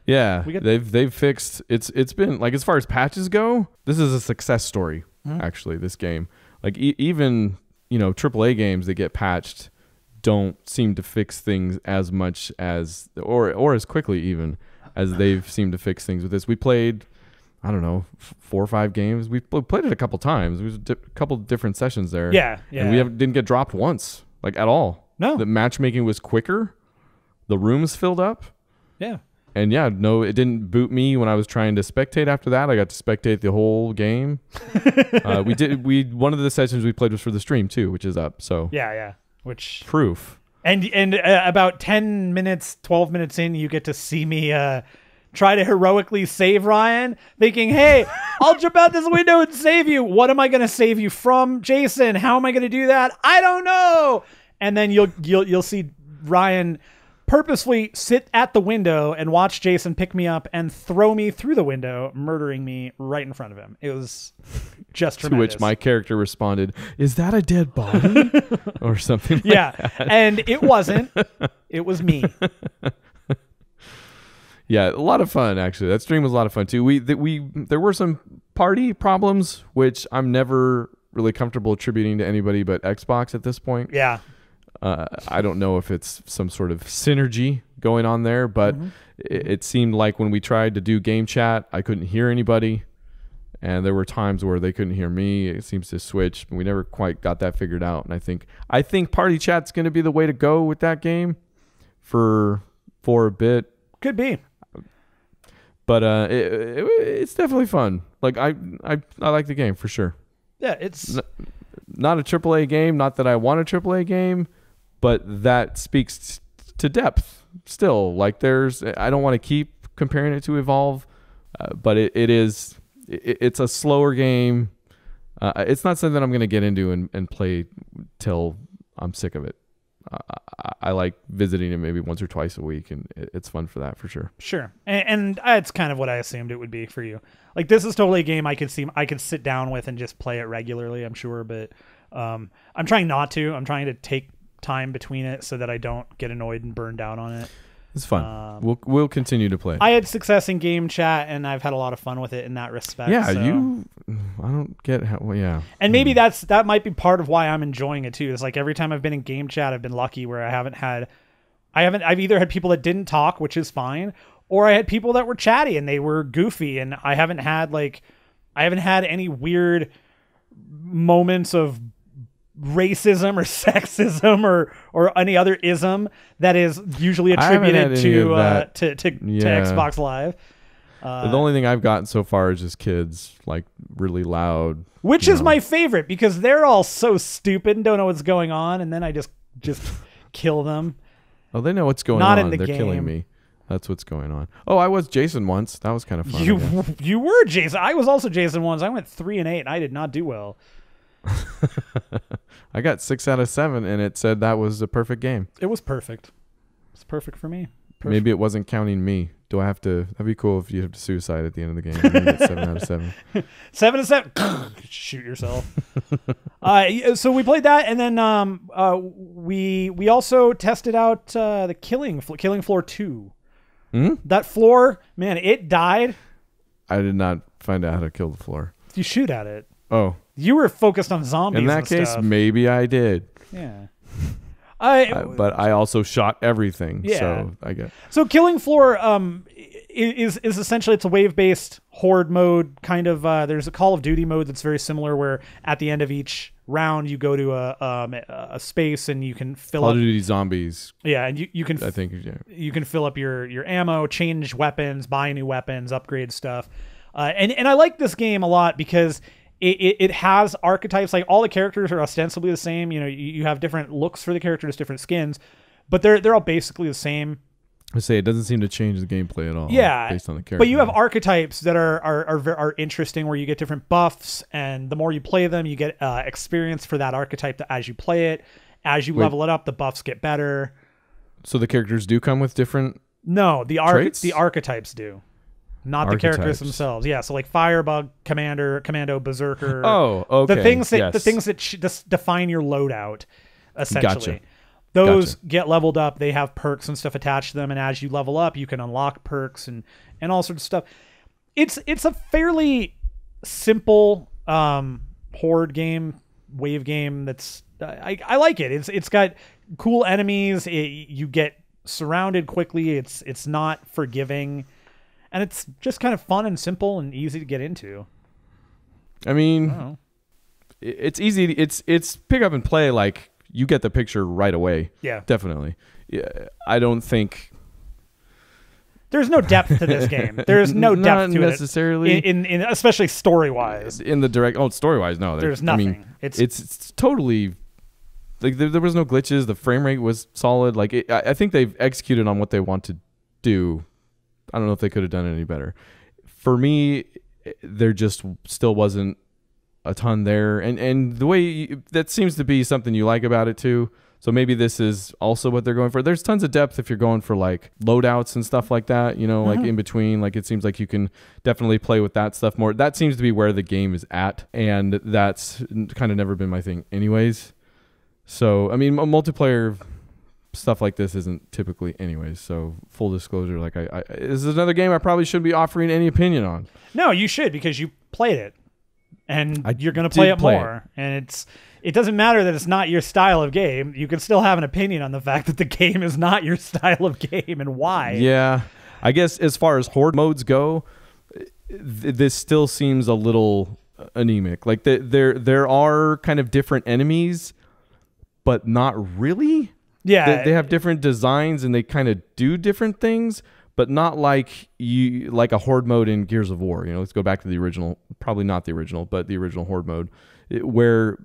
Yeah, they've fixed. It's been like, as far as patches go, this is a success story. Actually, this game, like even AAA games that get patched don't seem to fix things as much as or as quickly even as they've seemed to fix things with this. We played, I don't know, 4 or 5 games. We played it a couple times. It was a couple different sessions there. Yeah. And we didn't get dropped once, like, at all. No. The matchmaking was quicker. The rooms filled up. Yeah. And yeah, no, it didn't boot me when I was trying to spectate after that. I got to spectate the whole game. One of the sessions we played was for the stream too, which is up. So yeah. Which proof. And about 10 minutes, 12 minutes in, you get to see me try to heroically save Ryan, thinking, hey, I'll jump out this window and save you. What am I going to save you from, Jason? How am I going to do that? I don't know. And then you'll see Ryan purposefully sit at the window and watch Jason pick me up and throw me through the window, murdering me right in front of him. It was just tremendous. To which my character responded, "Is that a dead body?" or something like that. And it wasn't. It was me. Yeah, a lot of fun, actually. That stream was a lot of fun, too. There were some party problems, which I'm never really comfortable attributing to anybody but Xbox at this point. Yeah. I don't know if it's some sort of synergy going on there, but it seemed like when we tried to do game chat, I couldn't hear anybody, and there were times where they couldn't hear me. It seems to switch. We never quite got that figured out, and I think party chat's going to be the way to go with that game for a bit. Could be. But it's definitely fun. Like I like the game for sure. Yeah, it's not a AAA game. Not that I want a AAA game, but that speaks to depth still. Like I don't want to keep comparing it to Evolve, but it's a slower game. It's not something I'm going to get into and play till I'm sick of it. I like visiting it maybe once or twice a week, and it's fun for that for sure. Sure, and it's kind of what I assumed it would be for you. Like, this is totally a game I could sit down with and just play it regularly, I'm sure, but I'm trying not to. I'm trying to take time between it so that I don't get annoyed and burned out on it. It's fun. We'll continue to play. I had success in game chat, and I've had a lot of fun with it in that respect. Yeah, so. I don't get how. Well, yeah, and maybe that might be part of why I'm enjoying it too. It's like every time I've been in game chat, I've been lucky where I've either had people that didn't talk, which is fine, or I had people that were chatty and they were goofy, and I haven't had any weird moments of racism or sexism or any other ism that is usually attributed to Xbox Live. The only thing I've gotten so far is just kids like really loud, which is my favorite because they're all so stupid and don't know what's going on, and then I just kill them. Oh, they know what's going Not on. In the They're game. killing me. That's what's going on. Oh, I was Jason once. That was kind of fun. You were Jason. I was also Jason once. I went 3 and 8, and I did not do well. I got 6 out of 7, and it said that was a perfect game. It was perfect. It's perfect for me. Perfect. Maybe it wasn't counting me. Do I have to? That'd be cool if you have to suicide at the end of the game. You get 7 out of 7. 7 of 7. Shoot yourself. So we played that, and then we also tested out the Killing Floor 2. Mm-hmm. That floor, man, it died. I did not find out how to kill the floor. You shoot at it. Oh. You were focused on zombies. In that case, stuff. maybe I did. Yeah. But I also shot everything. Yeah. So I guess. So Killing Floor is essentially, it's a wave-based horde mode kind of. There's a Call of Duty mode that's very similar, where at the end of each round you go to a space and you can fill Call up of Duty Zombies. Yeah, and you can. I think you can fill up your ammo, change weapons, buy new weapons, upgrade stuff, and I like this game a lot because. It has archetypes. Like, all the characters are ostensibly the same. You know, you have different looks for the characters, different skins, but they're all basically the same. I say it doesn't seem to change the gameplay at all. Yeah, based on the character. But you have archetypes that are interesting, where you get different buffs, and the more you play them, you get experience for that archetype as you play it. As you level it up, the buffs get better. So the characters do come with different. No, the traits? The archetypes do. Not Archetypes. The characters themselves. Yeah, so like Firebug, Commando, Berserker. Oh, okay. The things that define your loadout, essentially. Gotcha. Those get leveled up. They have perks and stuff attached to them, and as you level up, you can unlock perks and all sorts of stuff. It's a fairly simple horde game, wave game. That's I like it. It's got cool enemies. You get surrounded quickly. It's not forgiving. And it's just kind of fun and simple and easy to get into. I mean, it's easy. It's pick up and play. Like, you get the picture right away. Yeah, definitely. Yeah, I don't think there's no depth to this game. There's no depth to necessarily. It in especially story wise. In the direct, story wise, no. There's nothing. I mean, it's totally like there was no glitches. The frame rate was solid. Like, I think they've executed on what they want to do. I don't know if they could have done it any better. For me, there just still wasn't a ton there. And the way that seems to be something you like about it too. So maybe this is also what they're going for. There's tons of depth if you're going for like loadouts and stuff like that, you know, like in between. Like it seems like you can definitely play with that stuff more. That seems to be where the game is at, and that's kind of never been my thing anyways. So, I mean, multiplayer stuff like this isn't typically anyways. So full disclosure, like this is another game I probably shouldn't be offering any opinion on. No, you should, because you played it and you're going to play it more. And it doesn't matter that it's not your style of game. You can still have an opinion on the fact that the game is not your style of game and why. Yeah. I guess as far as horde modes go, this still seems a little anemic. Like there are kind of different enemies, but not really. Yeah. They have different designs and they kind of do different things, but not like a horde mode in Gears of War. You know, let's go back to the original, probably not the original, but the original horde mode, where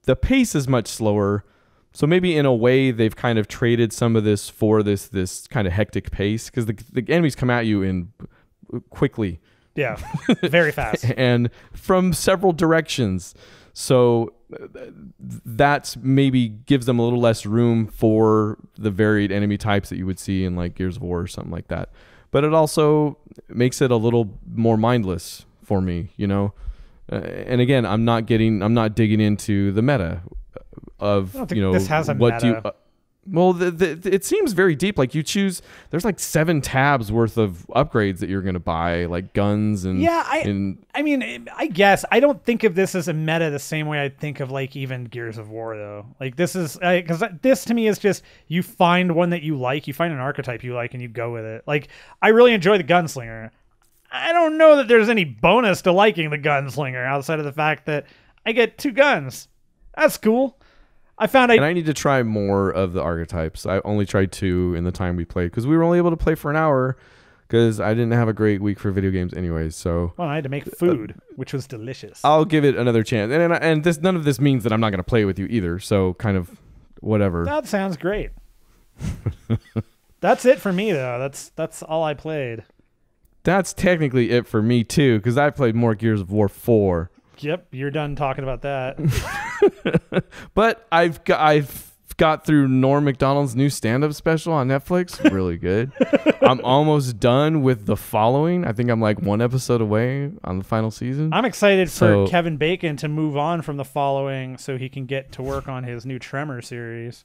the pace is much slower. So maybe in a way they've kind of traded some of this for this kind of hectic pace, because the enemies come at you in quickly. Yeah, very fast. And from several directions. So that's maybe gives them a little less room for the varied enemy types that you would see in like Gears of War or something like that. But it also makes it a little more mindless for me, you know? And again, I'm not digging into the meta of, you know, this has a what meta. do you, well, it seems very deep. Like you choose, there's like 7 tabs worth of upgrades that you're going to buy, like guns and I mean, I guess I don't think of this as a meta the same way I think of like even Gears of War though. Like this is because this to me is just you find one that you like, you find an archetype you like, and you go with it. Like I really enjoy the gunslinger. I don't know that there's any bonus to liking the gunslinger outside of the fact that I get 2 guns. That's cool. And I need to try more of the archetypes. I only tried 2 in the time we played because we were only able to play for an hour because I didn't have a great week for video games anyways. So I had to make food, which was delicious. I'll give it another chance. And none of this means that I'm not going to play with you either. So kind of whatever. That sounds great. That's it for me though. That's all I played. That's technically it for me too, because I played more Gears of War 4. Yep, you're done talking about that. But I've got through Norm Macdonald's new stand-up special on Netflix. Really good. I'm almost done with The Following. I think I'm like 1 episode away on the final season. I'm excited for Kevin Bacon to move on from The Following so he can get to work on his new Tremor series.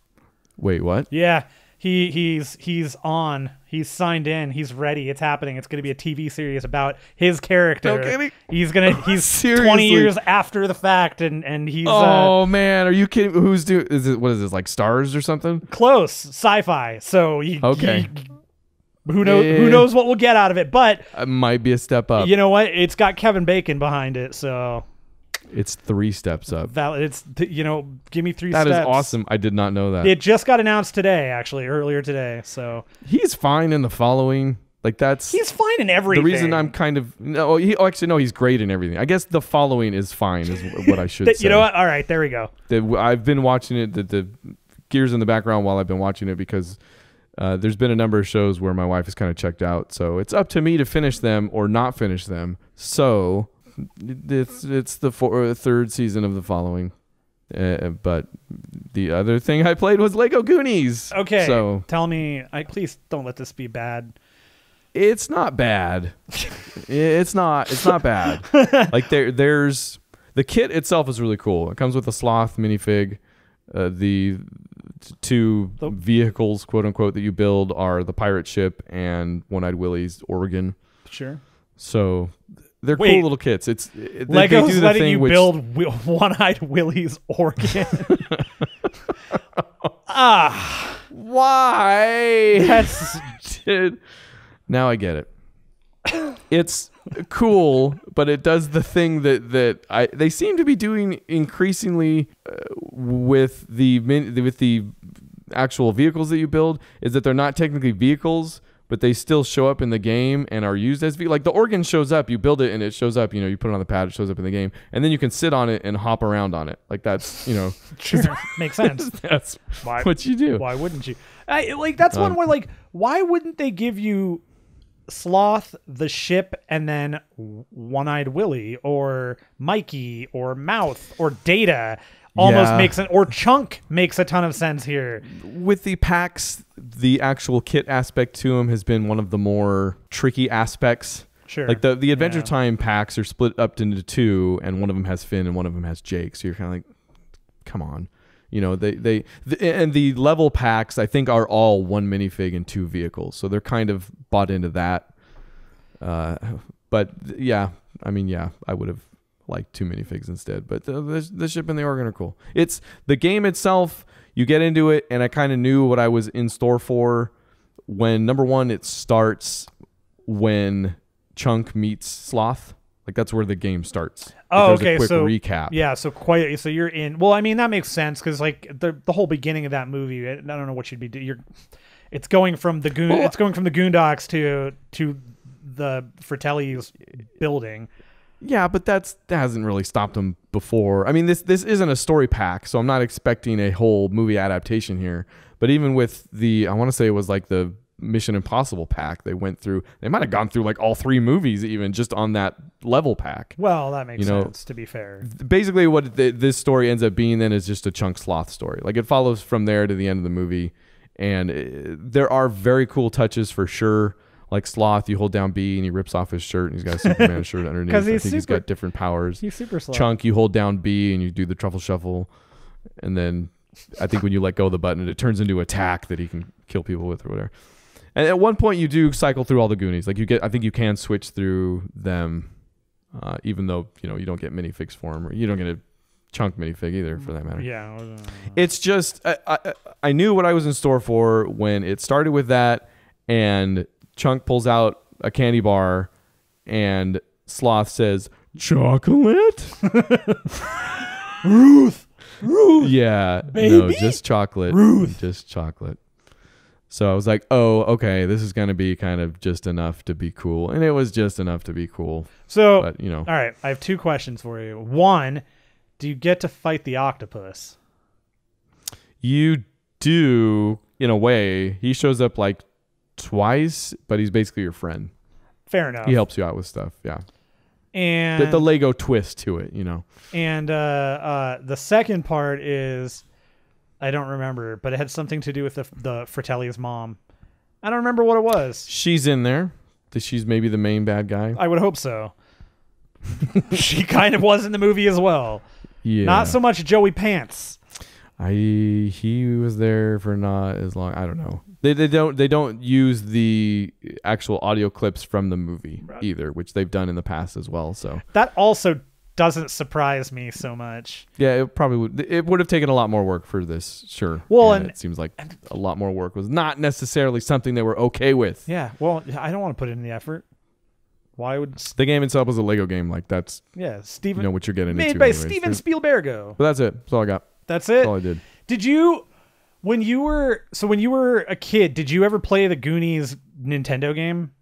Wait, what? Yeah. He's on. He's signed in. He's ready. It's happening. It's going to be a TV series about his character. No kidding. He's 20 years after the fact, and he's. Oh man, are you kidding? Who's doing? What is this, like Stars or something? Close sci-fi. So okay. Who knows what we'll get out of it? But it might be a step up. You know what? It's got Kevin Bacon behind it, so. It's 3 steps up. It's give me 3 steps. That is awesome. I did not know that. It just got announced today, actually, earlier today. So he's fine in The Following. Like he's fine in everything. The reason I'm kind of he's great in everything. I guess The Following is fine, is what I should say. You know what? All right, there we go. I've been watching it. The gears in the background while I've been watching it because there's been a number of shows where my wife is kind of checked out. So it's up to me to finish them or not finish them. So. It's the 3rd season of The Following, but the other thing I played was Lego Goonies. Okay, so tell me, please don't let this be bad. It's not bad. it's not bad. Like there's the kit itself is really cool. It comes with a sloth minifig. The 2 vehicles, quote unquote, that you build are the pirate ship and One-Eyed Willie's Oregon. Sure. So. They're cool little kits. Lego's letting you build One-Eyed Willie's Oregon. Why? That's Dude, now I get it. It's cool, but it does the thing that they seem to be doing increasingly with the actual vehicles that you build, is that they're not technically vehicles, but they still show up in the game and are used as like the Oregon shows up, you build it and it shows up, you put it on the pad, it shows up in the game, and then you can sit on it and hop around on it. Like that's, sure, makes sense. That's what you do. Why wouldn't you? That's one where why wouldn't they give you Sloth, the ship, and then One-Eyed Willie or Mikey or Mouth or Data almost makes it, or chunk makes a ton of sense here. With the packs, the actual kit aspect to them has been one of the more tricky aspects. Sure. Like the Adventure Time packs are split up into two, and one of them has Finn and one of them has Jake. So you're kind of like, come on. You know, and the level packs, I think, are all one minifig and two vehicles. So they're kind of bought into that. But yeah, I mean, yeah, I would have liked two minifigs instead. But the ship and the organ are cool. It's the game itself. You get into it, and I kind of knew what I was in store for when, number one, it starts when Chunk meets Sloth. Like, that's where the game starts. Oh, okay. A quick so recap. Yeah, so you're in. Well, I mean, that makes sense because like the whole beginning of that movie, I don't know what you'd be doing. It's going from the It's going from the Goondocks to the Fratelli's building. Yeah, but that hasn't really stopped them before. I mean, this isn't a story pack, so I'm not expecting a whole movie adaptation here. But even with I want to say it was like the Mission Impossible pack, they might have gone through like all three movies even just on that level pack. Well, that makes sense, to be fair. Basically what this story ends up being then is just a Chunk Sloth story. Like, it follows from there to the end of the movie, and there are very cool touches for sure. Like Sloth, you hold down B and he rips off his shirt and he's got a Superman shirt underneath. I think he's got different powers. He's super slow. Chunk, you hold down B and you do the truffle shuffle, and then I think when you let go of the button, it turns into attack that he can kill people with or whatever. And at one point, you do cycle through all the Goonies. Like, I think you can switch through them, even though you don't get minifigs for them, or you don't get a Chunk minifig either, for that matter. Yeah, it's just I knew what I was in store for when it started with that, and Chunk pulls out a candy bar, and Sloth says, "Chocolate." Ruth. Yeah, baby? No, just chocolate. Ruth, just chocolate. So I was like, oh, okay, this is going to be kind of just enough to be cool. And it was just enough to be cool. So, but, all right, I have two questions for you. One, do you get to fight the octopus? You do, in a way. He shows up like twice, but he's basically your friend. Fair enough. He helps you out with stuff, yeah. And the Lego twist to it, And the second part is, I don't remember, but it had something to do with the Fratelli's mom. I don't remember what it was. She's in there. She's maybe the main bad guy. I would hope so. She kind of was in the movie as well. Yeah. Not so much Joey Pants. He was there for not as long. I don't know. They don't use the actual audio clips from the movie either, which they've done in the past as well. So that also doesn't surprise me so much. Yeah, it probably would. It would have taken a lot more work for this, sure. Well, and it seems like a lot more work was not necessarily something they were okay with. Yeah, well, I don't want to put in the effort. Why would the game itself was a Lego game? Like, that's Steven. You know what you're getting made into. Made by anyways. Steven Spielbergo. But that's it. That's all I got. That's it. That's all I did. Did you, when you were a kid, did you ever play the Goonies Nintendo game?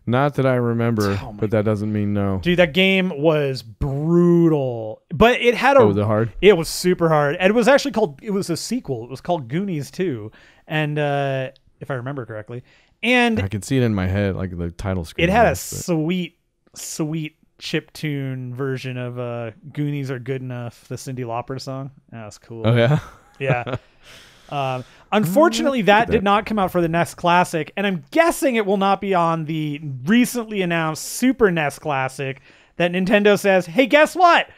Not that I remember, but that doesn't mean no. Dude, that game was brutal. But it had was it hard? It was super hard. And it was actually it was a sequel. It was called Goonies 2. And if I remember correctly. And I can see it in my head, like the title screen. It had a sweet chiptune version of Goonies Are Good Enough, the Cyndi Lauper song. That was cool. Oh, yeah? Yeah. Unfortunately, that did not come out for the NES Classic, and I'm guessing it will not be on the recently announced Super NES Classic that Nintendo says, hey, guess what?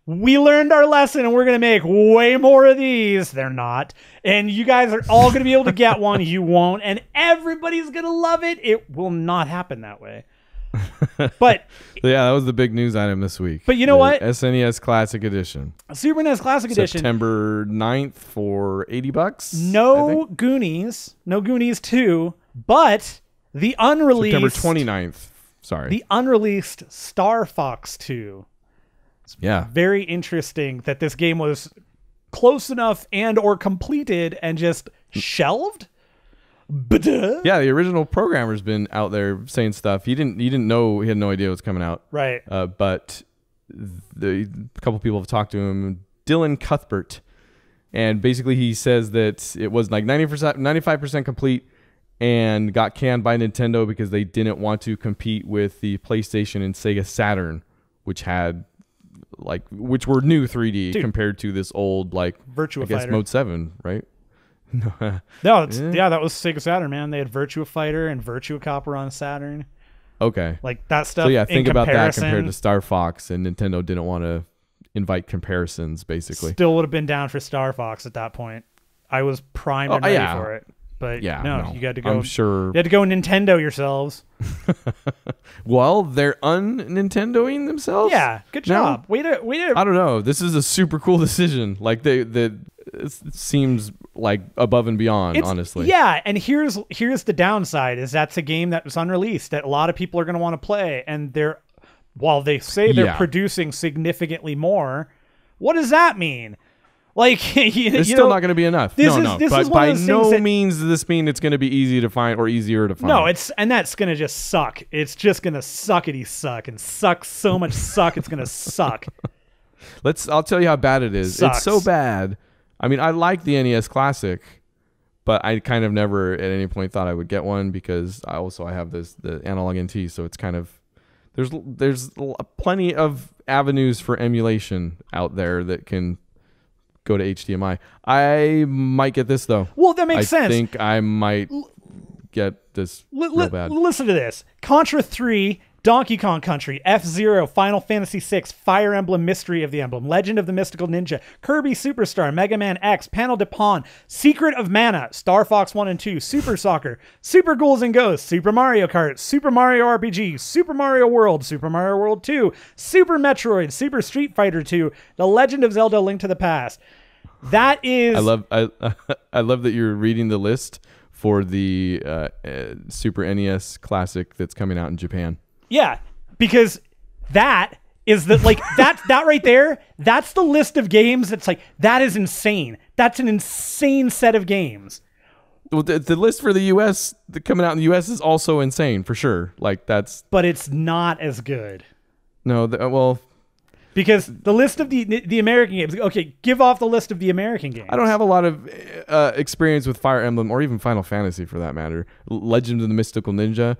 We learned our lesson, and we're going to make way more of these. They're not. And you guys are all going to be able to get one. You won't. And everybody's going to love it. It will not happen that way. But yeah, that was the big news item this week. But you know what? SNES Classic Edition. Super NES Classic Edition. September 9th for $80. No Goonies. No Goonies 2. But the unreleased... September 29th. Sorry. The unreleased Star Fox 2. It's very interesting that this game was close enough and or completed and just shelved. Yeah, the original programmer's been out there saying stuff. He didn't know. He had no idea what's coming out. Right. But a couple people have talked to him. Dylan Cuthbert, and basically he says that it was like 95% complete, and got canned by Nintendo because they didn't want to compete with the PlayStation and Sega Saturn, which had like which were new 3D Dude. compared to this old like Virtua I guess Fighter. Mode 7, right? No, that was Sega Saturn, man. They had Virtua Fighter and Virtua Cop were on Saturn. Okay. Like that stuff. So yeah, think in about that comparison, compared to Star Fox, and Nintendo didn't want to invite comparisons, basically. Still would have been down for Star Fox at that point. I was primed and ready for it. But no, you got to go. I'm sure. You had to go Nintendo yourselves. Well, they're un-Nintendoing themselves. Yeah, good job. Way to. I don't know. This is a super cool decision. Like it seems like above and beyond, honestly. Yeah, and here's the downside: is that's a game that was unreleased that a lot of people are going to want to play, and while they say they're producing significantly more, what does that mean? Like, it's still not going to be enough. But by no means does this mean it's going to be easy to find or easier to find. No, and that's going to just suck. It's just going to suckity suck and suck so much suck. It's going to suck. I'll tell you how bad it is. Sucks. It's so bad. I mean, I like the NES Classic, but I kind of never at any point thought I would get one because I have the analog NT, so it's kind of there's plenty of avenues for emulation out there that can go to HDMI. I might get this though. Well, that makes sense. I think I might get this real bad. Listen to this: Contra 3, Donkey Kong Country, F-Zero, Final Fantasy VI, Fire Emblem Mystery of the Emblem, Legend of the Mystical Ninja, Kirby Superstar, Mega Man X, Panel de Pon, Secret of Mana, Star Fox 1 and 2, Super Soccer, Super Ghouls and Ghosts, Super Mario Kart, Super Mario RPG, Super Mario World 2, Super Metroid, Super Street Fighter 2, The Legend of Zelda: Link to the Past. That is... I love that you're reading the list for the Super NES Classic that's coming out in Japan. Yeah, because that is that right there. That's the list of games. That's like, that is insane. That's an insane set of games. Well, the list for the U.S. coming out in the U.S. is also insane for sure. Like but it's not as good. No, because the list of the American games. Okay, give off the list of the American games. I don't have a lot of experience with Fire Emblem or even Final Fantasy for that matter. Legend of the Mystical Ninja.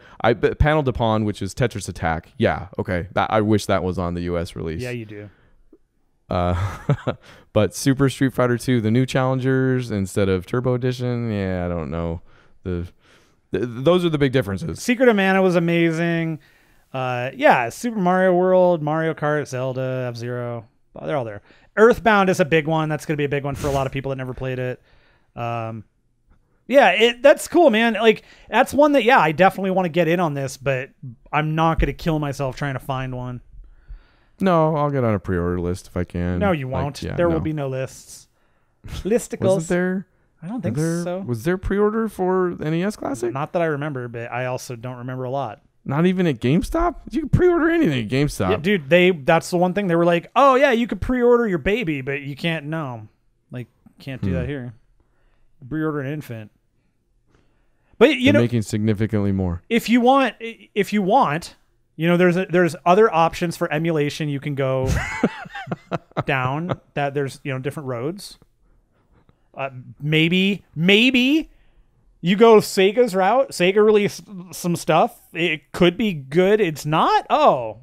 Panel de Pon, which is Tetris Attack. Yeah, okay. I wish that was on the U.S. release. Yeah, you do. But Super Street Fighter 2, the new challengers instead of Turbo Edition. Yeah, I don't know. Those are the big differences. Secret of Mana was amazing. Super Mario World, Mario Kart, Zelda, F-Zero, they're all there. Earthbound is a big one. That's going to be a big one for a lot of people that never played it. That's cool, man. Like, that's one that, I definitely want to get in on this, but I'm not going to kill myself trying to find one. No, I'll get on a pre-order list if I can. No, you won't. There will be no lists. Listicles. Wasn't there? I don't think so. Was there pre-order for NES Classic? Not that I remember, but I also don't remember a lot. Not even at GameStop? You can pre-order anything at GameStop. Yeah, dude, that's the one thing. They were like, oh, yeah, you could pre-order your baby, but you can't, can't do that here. Pre-order an infant. But, They're making significantly more. If you want, there's other options for emulation. You can go down that there's, different roads. Maybe you go Sega's route. Sega released some stuff. It could be good. It's not. Oh,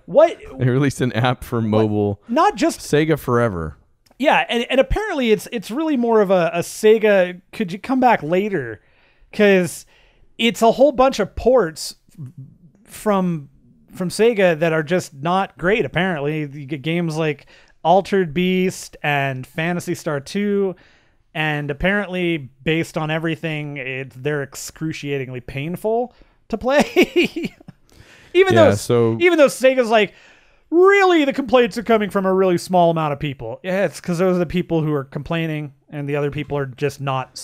what? They released an app for mobile. What? Not just Sega Forever. Yeah, and apparently it's really more of a Sega. Could you come back later? Because it's a whole bunch of ports from Sega that are just not great. Apparently, you get games like Altered Beast and Phantasy Star 2. And apparently, based on everything, they're excruciatingly painful to play. even though Sega's like, really, the complaints are coming from a really small amount of people. Yeah, it's because those are the people who are complaining, and the other people are just not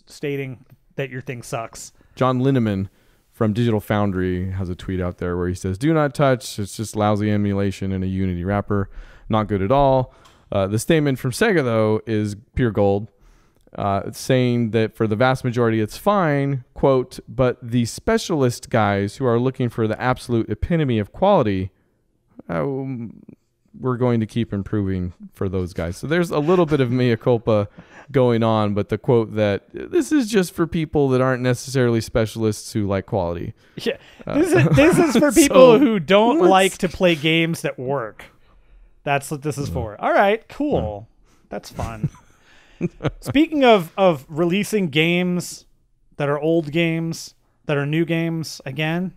stating that your thing sucks. John Linneman from Digital Foundry has a tweet out there where he says, "Do not touch. It's just lousy emulation in a Unity wrapper. Not good at all." The statement from Sega, though, is pure gold. Saying that for the vast majority it's fine, quote, but the specialist guys who are looking for the absolute epitome of quality, we're going to keep improving for those guys. So there's a little bit of mea culpa going on, but the quote that this is just for people that aren't necessarily specialists who like quality. Yeah, this is for people who don't like to play games that work. That's what this is for. All right, cool. That's fun. Speaking of releasing games that are old games, that are new games again,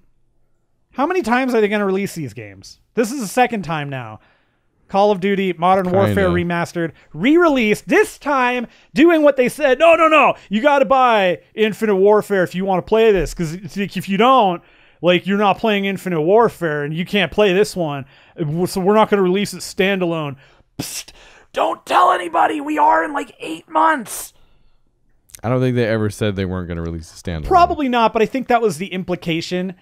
how many times are they going to release these games? This is the second time now. Call of Duty Modern Warfare Remastered, re-released, this time doing what they said. No, you got to buy Infinite Warfare if you want to play this, because if you don't, like, you're not playing Infinite Warfare and you can't play this one, so we're not going to release it standalone. Psst, don't tell anybody, we are in like 8 months. I don't think they ever said they weren't going to release a standalone. Probably not, but I think that was the implication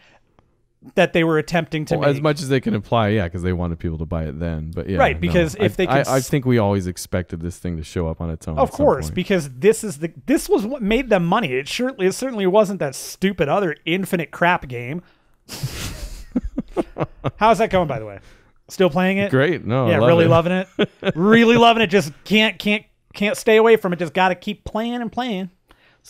that they were attempting to make. As much as they can imply, yeah, because they wanted people to buy it then. But yeah, right, because if they could, I think we always expected this thing to show up on its own. Of course, because this was what made them money. It certainly wasn't that stupid other infinite crap game. How's that going, by the way? Still playing it? Great. No, yeah, really loving it. Really loving it. Just can't stay away from it. Just got to keep playing and playing.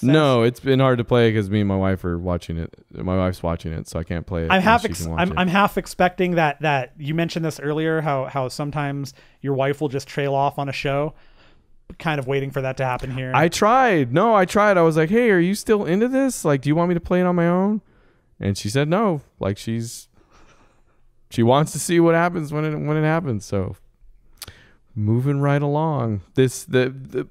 No, it's been hard to play because me and my wife are watching it. My wife's watching it, so I can't play it. I'm half expecting that you mentioned this earlier, how sometimes your wife will just trail off on a show. Kind of waiting for that to happen here. I tried. I was like, hey, are you still into this? Like, do you want me to play it on my own? And she said no. Like, she wants to see what happens when it happens. So moving right along. The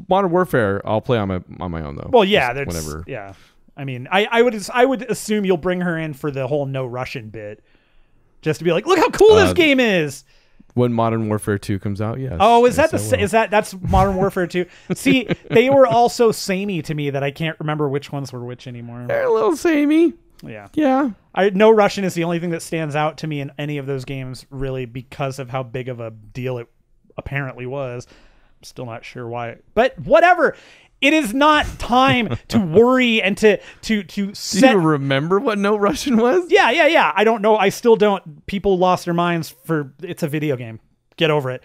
Modern Warfare, I'll play on my own though. Well, yeah, whenever. Yeah, I mean, I would assume you'll bring her in for the whole no Russian bit, just to be like, look how cool this game is. When Modern Warfare 2 comes out, yes. Oh, that's Modern Warfare 2? See, they were all so samey to me that I can't remember which ones were which anymore. They're a little samey. Yeah. Yeah. No Russian is the only thing that stands out to me in any of those games, really, because of how big of a deal it apparently was. I'm still not sure why, but whatever. It is not time to worry and to set. Do you remember what No Russian was? Yeah. I don't know. I still don't. People lost their minds for it's a video game. Get over it.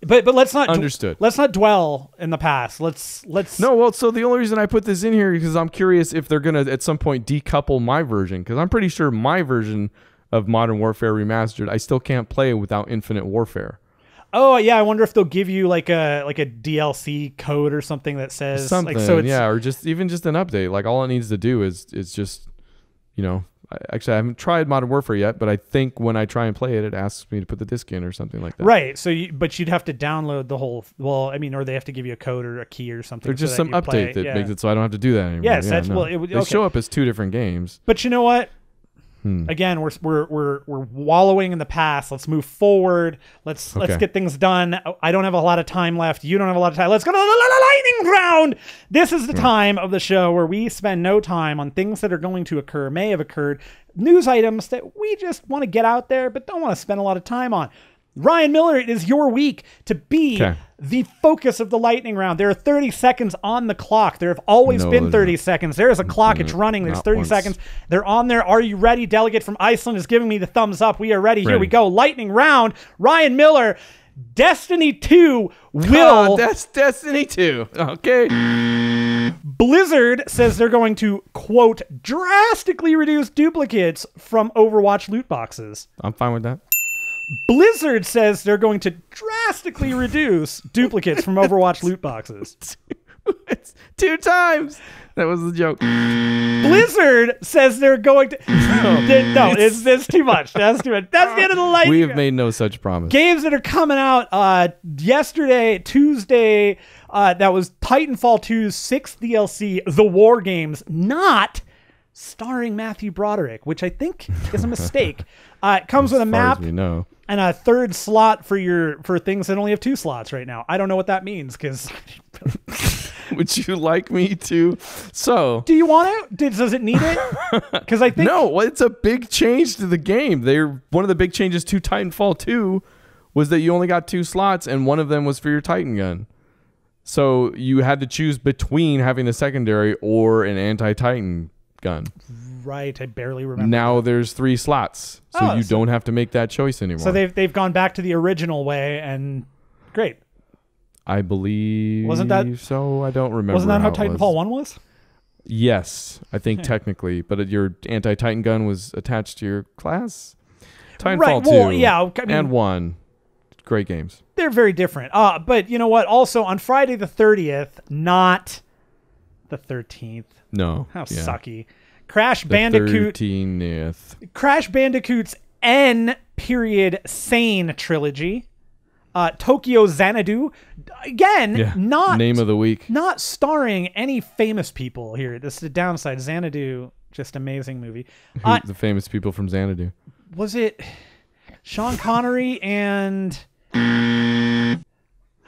But let's not let's not dwell in the past. Let's No, well, so the only reason I put this in here is because I'm curious if they're gonna at some point decouple my version, because I'm pretty sure my version of Modern Warfare Remastered I still can't play without Infinite Warfare. Oh yeah, I wonder if they'll give you like a DLC code or something that says something, like, so it's, yeah, or just an update. Like all it needs to do is just, you know. Actually, I haven't tried Modern Warfare yet, but I think when I try and play it, it asks me to put the disc in or something like that. Right. So, but you'd have to download the whole. Well, I mean, or they have to give you a code or a key or something. Or just some update that makes it so I don't have to do that anymore. Yes, they show up as 2 different games. But you know what? Again, we're wallowing in the past. Let's move forward. Let's get things done. I don't have a lot of time left. You don't have a lot of time. Let's go to the lightning round. This is the time of the show where we spend no time on things that are going to occur, may have occurred, news items that we just want to get out there but don't want to spend a lot of time on. Ryan Miller, it is your week to be the focus of the lightning round. There are 30 seconds on the clock. There have always been 30 seconds. There is a clock. It's running. There's 30 seconds. They're on there. Are you ready? Delegate from Iceland is giving me the thumbs up. We are ready. Here we go. Lightning round. Ryan Miller, Destiny 2 will... that's Destiny 2. Okay. Blizzard says they're going to, quote, drastically reduce duplicates from Overwatch loot boxes. I'm fine with that. Blizzard says they're going to drastically reduce duplicates from Overwatch loot boxes. It's 2 times. That was the joke. Blizzard says they're going to... No, it's too much. That's too much. That's the end of the light. We have made no such promise. Games that are coming out yesterday, Tuesday, that was Titanfall 2's 6th DLC, The War Games, not starring Matthew Broderick, which I think is a mistake. It comes with a map and a 3rd slot for things that only have 2 slots right now. I don't know what that means because... Would you like me to? So... Do you want it? Does it need it? Because I think... No, well, it's a big change to the game. One of the big changes to Titanfall 2 was that you only got 2 slots and one of them was for your Titan gun. So you had to choose between having a secondary or an anti-Titan gun. Right, I barely remember. Now there's 3 slots, so you don't have to make that choice anymore. So they've gone back to the original way, and great. I believe so. I don't remember. Wasn't that how Titanfall 1 was? Yes, I think technically, but your anti-Titan gun was attached to your class. Titanfall 2 and 1, great games. They're very different. But you know what? Also, on Friday the 30th, not the 13th. No. How sucky. Crash Bandicoot. 13th. Crash Bandicoot's N period Sane trilogy. Tokyo Xanadu. Again, not name of the week. Not starring any famous people here. This is the downside. Xanadu, just amazing movie. The famous people from Xanadu? Was it Sean Connery and I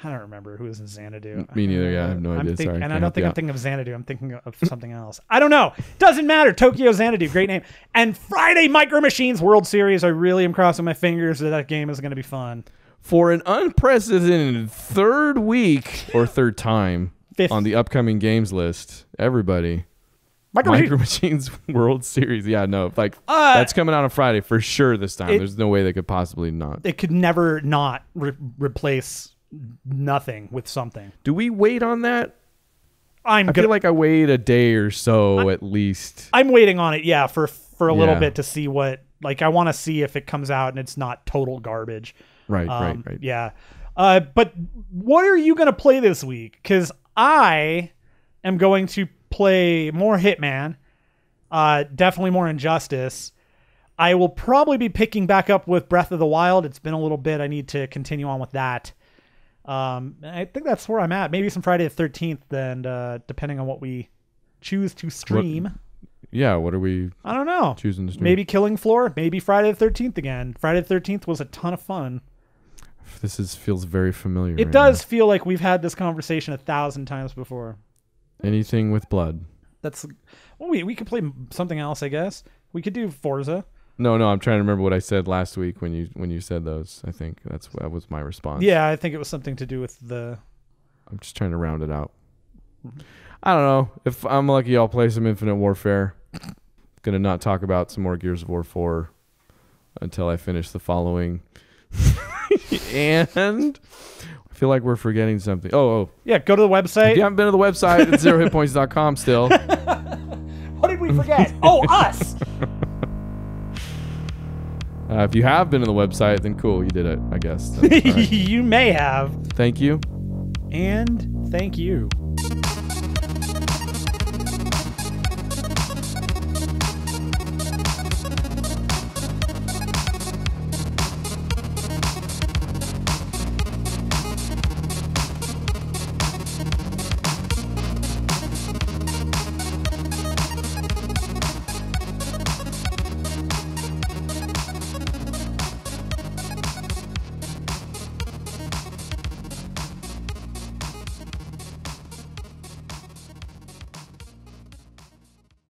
don't remember who was in Xanadu. Me neither. Yeah, I have no idea. Sorry. And I don't think I'm thinking of Xanadu. I'm thinking of something else. I don't know. Doesn't matter. Tokyo Xanadu, great name. And Friday Micro Machines World Series. I really am crossing my fingers that game is going to be fun. For an unprecedented third week or third time on the upcoming games list, everybody, Micro Machines World Series. Yeah, no, that's coming out on Friday for sure this time. There's no way they could possibly not. It could never not replace nothing with something. Do we wait on that? I feel like I wait a day or so at least. I'm waiting on it, yeah, for a little bit to see what. I want to see if it comes out and it's not total garbage. Right, right. Yeah. But what are you going to play this week? Because I am going to play more Hitman, definitely more Injustice. I will probably be picking back up with Breath of the Wild. It's been a little bit. I need to continue on with that. I think that's where I'm at. Maybe some Friday the 13th, then, depending on what we choose to stream. What are we? I don't know. Choosing to stream? Maybe Killing Floor. Maybe Friday the 13th again. Friday the 13th was a ton of fun. This feels very familiar. It does feel like we've had this conversation 1,000 times before. Anything with blood. We could play something else, I guess. We could do Forza. No, I'm trying to remember what I said last week when you said those. I think that was my response. Yeah, I think it was something to do with the. I'm just trying to round it out. I don't know. If I'm lucky, I'll play some Infinite Warfare. Gonna not talk about some more Gears of War 4 until I finish the following. And I feel like we're forgetting something. Yeah, go to the website. If you haven't been to the website, it's 0HITPOINTS.com still. What did we forget? Us! If you have been to the website, then cool, you did it, I guess. Right. You may have. Thank you. And thank you.